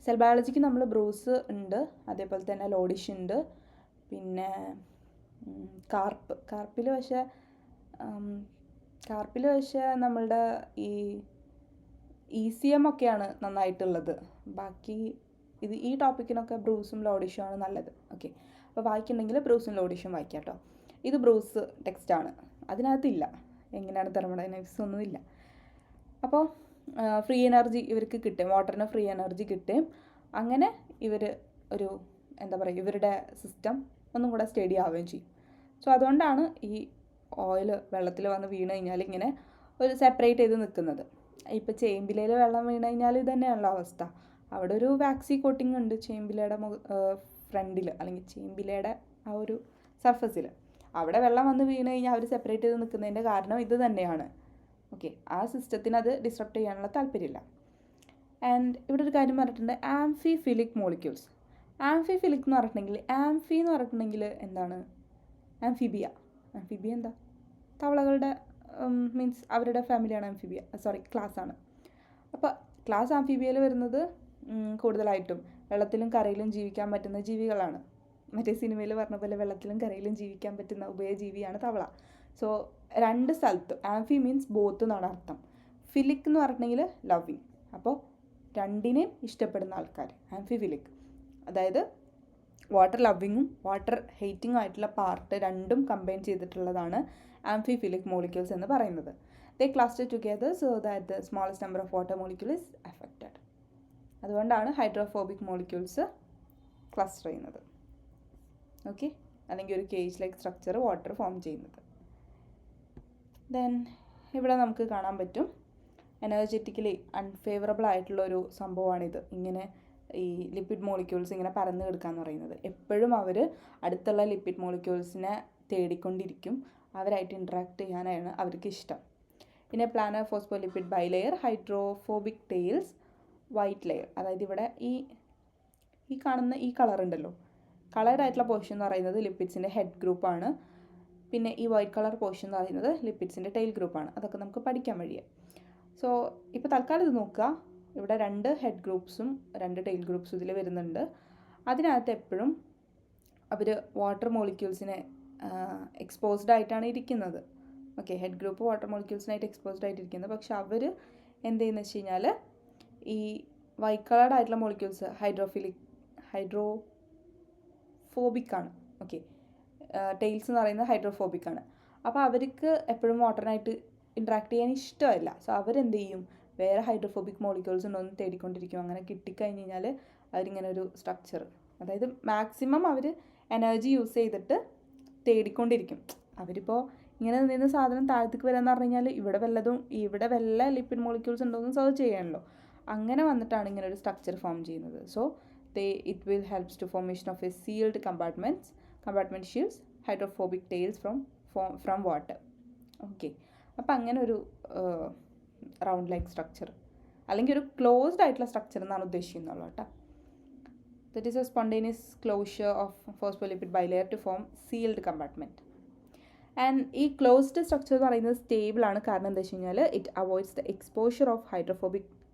സെൽ ബയോളജിക്ക് നമ്മൾ ബ്രൂസ് ഉണ്ട്, അതേപോലെ തന്നെ ലോഡിഷ് ഉണ്ട്, പിന്നെ കാർപ്പിൽ പക്ഷേ നമ്മളുടെ ഈ ECM ഒക്കെയാണ് നന്നായിട്ടുള്ളത്. ബാക്കി ഈ ടോപ്പിക്കിനൊക്കെ ബ്രൂസും ലോഡിഷും ആണ് നല്ലത്. ഓക്കെ, അപ്പോൾ വായിക്കുന്നുണ്ടെങ്കിൽ ബ്രൂസും ലോഡിഷും വായിക്കാം കേട്ടോ. ഇത് ബ്രൂസ് ടെക്സ്റ്റാണ്, അതിനകത്തില്ല എങ്ങനെയാണ് തെർമോഡൈനാമിക്സ് ഒന്നുമില്ല. അപ്പോൾ ഫ്രീ എനർജി ഇവർക്ക് കിട്ടും, വാട്ടറിന് ഫ്രീ എനർജി കിട്ടും. അങ്ങനെ ഇവർ ഇവരുടെ സിസ്റ്റം ഒന്നും കൂടെ സ്റ്റഡി ആവുകയും ചെയ്യും. സോ അതുകൊണ്ടാണ് ഈ ഓയിൽ വെള്ളത്തിൽ വന്ന് വീണ് കഴിഞ്ഞാൽ ഇങ്ങനെ ഒരു സെപ്പറേറ്റ് ചെയ്ത് നിൽക്കുന്നത്. ഇപ്പോൾ ചേമ്പിലയിൽ വെള്ളം വീണ് കഴിഞ്ഞാൽ ഇത് തന്നെയാണല്ലോ അവസ്ഥ. അവിടെ ഒരു വാക്സി കോട്ടിംഗ് ഉണ്ട് ചേമ്പിലയുടെ ഫ്രണ്ടിൽ അല്ലെങ്കിൽ ചേമ്പിലയുടെ ആ ഒരു സർഫസിൽ. അവിടെ വെള്ളം വന്ന് വീണ് കഴിഞ്ഞാൽ അവർ സെപ്പറേറ്റ് ചെയ്ത് നിൽക്കുന്നതിൻ്റെ കാരണം ഇത് തന്നെയാണ്. ഓക്കെ, ആ സിസ്റ്റത്തിന് അത് ഡിസ്ട്രപ്റ്റ് ചെയ്യാനുള്ള താല്പര്യമില്ല. ആൻഡ് ഇവിടെ ഒരു കാര്യം പറഞ്ഞിട്ടുണ്ട്, ആംഫിഫിലിക് മോളിക്യൂൾസ്. ആംഫിഫിലിക് എന്ന് പറഞ്ഞിട്ടുണ്ടെങ്കിൽ എന്താണ്? ആംഫിബിയ എന്താ? തവളകളുടെ മീൻസ് അവരുടെ ഫാമിലിയാണ് ക്ലാസ്സാണ്. അപ്പോൾ ക്ലാസ് ആംഫിബിയയിൽ വരുന്നത് കൂടുതലായിട്ടും വെള്ളത്തിലും കരയിലും ജീവിക്കാൻ പറ്റുന്ന ജീവികളാണ്. മറ്റേ സിനിമയിൽ പറഞ്ഞ പോലെ വെള്ളത്തിലും കരയിലും ജീവിക്കാൻ പറ്റുന്ന ഉഭയജീവിയാണ് തവള. സോ രണ്ട് സ്ഥലത്ത് ആംഫി മീൻസ് ബോത്ത് എന്നാണ് അർത്ഥം. ഫിലിക് എന്ന് പറഞ്ഞിട്ടുണ്ടെങ്കിൽ ലവിങ്. അപ്പോൾ രണ്ടിനെയും ഇഷ്ടപ്പെടുന്ന ആൾക്കാർ ആംഫിഫിലിക്. അതായത് വാട്ടർ ലവിങ്ങും വാട്ടർ ഹെയ്റ്റിങ്ങും ആയിട്ടുള്ള പാർട്ട് രണ്ടും കമ്പൈൻ ചെയ്തിട്ടുള്ളതാണ് ആംഫിഫിലിക് മോളിക്യൂൾസ് എന്ന് പറയുന്നത്. They cluster together so that the smallest number of water molecule is affected. അതുകൊണ്ടാണ് ഹൈഡ്രോഫോബിക് മോളിക്യൂൾസ് ക്ലസ്റ്റർ ചെയ്യുന്നത്. ഓക്കെ, അല്ലെങ്കിൽ ഒരു cage like structure water form ചെയ്യുന്നത്. ദെൻ ഇവിടെ നമുക്ക് കാണാൻ പറ്റും എനർജറ്റിക്കലി അൺഫേവറബിൾ ആയിട്ടുള്ളൊരു സംഭവമാണിത്. ഇങ്ങനെ ഈ ലിപ്പിഡ് മോളിക്യൂൾസ് ഇങ്ങനെ പരന്ന് കിടക്കാന്ന് പറയുന്നത്. എപ്പോഴും അവർ അടുത്തുള്ള ലിപ്പിഡ് മോളിക്യൂൾസിനെ തേടിക്കൊണ്ടിരിക്കും, അവരായിട്ട് ഇൻട്രാക്ട് ചെയ്യാനാണ് അവർക്ക് ഇഷ്ടം. പിന്നെ planar phospholipid bilayer, hydrophobic tails, white layer. അതായത് ഇവിടെ ഈ കാണുന്ന ഈ കളർ ഉണ്ടല്ലോ, കളർഡ് ആയിട്ടുള്ള പോർഷൻ എന്ന് പറയുന്നത് ലിപ്പിഡ്സിൻ്റെ ഹെഡ് ഗ്രൂപ്പാണ്. പിന്നെ ഈ വൈറ്റ് കളർ പോർഷൻ എന്ന് പറയുന്നത് ലിപ്പിഡ്സിൻ്റെ ടെയിൽ ഗ്രൂപ്പാണ്. അതൊക്കെ നമുക്ക് പഠിക്കാൻ വഴിയാ. സോ ഇപ്പോൾ തൽക്കാലം ഇത് നോക്കുക, ഇവിടെ 2 ഹെഡ് ഗ്രൂപ്പ്സും 2 ടെയിൽ ഗ്രൂപ്പ്സും ഇതിൽ വരുന്നുണ്ട്. അതിനകത്ത് എപ്പോഴും അവർ വാട്ടർ മോളിക്യൂൾസിനെ എക്സ്പോസ്ഡ് ആയിട്ടാണ് ഇരിക്കുന്നത്. ഓക്കെ, ഹെഡ് ഗ്രൂപ്പ് വാട്ടർ മോളിക്യൂൾസിനായിട്ട് എക്സ്പോസ്ഡ് ആയിട്ടിരിക്കുന്നത്. പക്ഷെ അവർ എന്ത് ചെയ്യുന്നത് വെച്ച് കഴിഞ്ഞാൽ ഈ വൈറ്റ് കളർഡ് ആയിട്ടുള്ള മോളിക്യൂൾസ് ഹൈഡ്രോഫോബിക് ആണ്. ഓക്കെ, ടെയിൽസ് എന്ന് പറയുന്നത് ഹൈഡ്രോഫോബിക് ആണ്. അപ്പോൾ അവർക്ക് എപ്പോഴും വാട്ടറിനായിട്ട് ഇൻട്രാക്ട് ചെയ്യാൻ ഇഷ്ടമല്ല. സോ അവരെന്ത് ചെയ്യും, വേറെ ഹൈഡ്രോഫോബിക് മോളിക്യൂൾസ് ഉണ്ടോയെന്ന് തേടിക്കൊണ്ടിരിക്കും. അങ്ങനെ കിട്ടിക്കഴിഞ്ഞ് കഴിഞ്ഞാൽ അവരിങ്ങനെ ഒരു സ്ട്രക്ചർ, അതായത് മാക്സിമം അവർ എനർജി യൂസ് ചെയ്തിട്ട് തേടിക്കൊണ്ടിരിക്കും. അവരിപ്പോൾ ഇങ്ങനെ നിന്ന് സാധനം താഴത്തേക്ക് വരാമെന്ന് പറഞ്ഞു കഴിഞ്ഞാൽ ഇവിടെ വല്ല ലിപ്പിഡ് മോളിക്യൂൾസ് ഉണ്ടോയെന്ന് സെർച്ച് ചെയ്യാമല്ലോ. അങ്ങനെ വന്നിട്ടാണ് ഇങ്ങനെ ഒരു സ്ട്രക്ചർ ഫോം ചെയ്യുന്നത്. So it will helps to formation of a sealed compartment shields hydrophobic tails from water. Okay, അപ്പം അങ്ങനെ ഒരു റൗണ്ട് ലൈക്ക് സ്ട്രക്ചർ അല്ലെങ്കിൽ ഒരു ക്ലോസ്ഡ് ആയിട്ടുള്ള സ്ട്രക്ചർ എന്നാണ് ഉദ്ദേശിക്കുന്നുള്ളൂ കേട്ടോ. That is a spontaneous closure of phospholipid bilayer to form sealed compartment. And ഈ ക്ലോസ്ഡ് സ്ട്രക്ചർ എന്ന് പറയുന്നത് സ്റ്റേബിളാണ്. കാരണം എന്താ വെച്ച് കഴിഞ്ഞാൽ it avoids the exposure of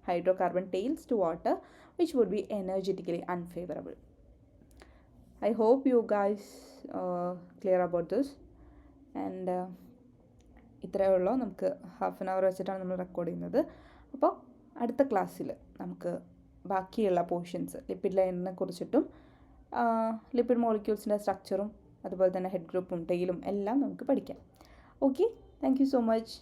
hydrocarbon tails to water, which would be energetically unfavorable. I hope you guys clear about this. And ഇത്രയേ ഉള്ളൂ. നമുക്ക് ഹാഫ് ആൻ അവർ വെച്ചിട്ടാണ് നമ്മൾ റെക്കോർഡ് ചെയ്യുന്നത്. അപ്പോൾ അടുത്ത ക്ലാസ്സിൽ നമുക്ക് ബാക്കിയുള്ള പോർഷൻസ് ലിപ്പിഡ് ലൈനിനെ കുറിച്ചിട്ടും ലിപ്പിഡ് മോളിക്യൂൾസിൻ്റെ സ്ട്രക്ചറും അതുപോലെ തന്നെ ഹെഡ് ഗ്രൂപ്പും ടെയിലും എല്ലാം നമുക്ക് പഠിക്കാം. Okay, thank you so much.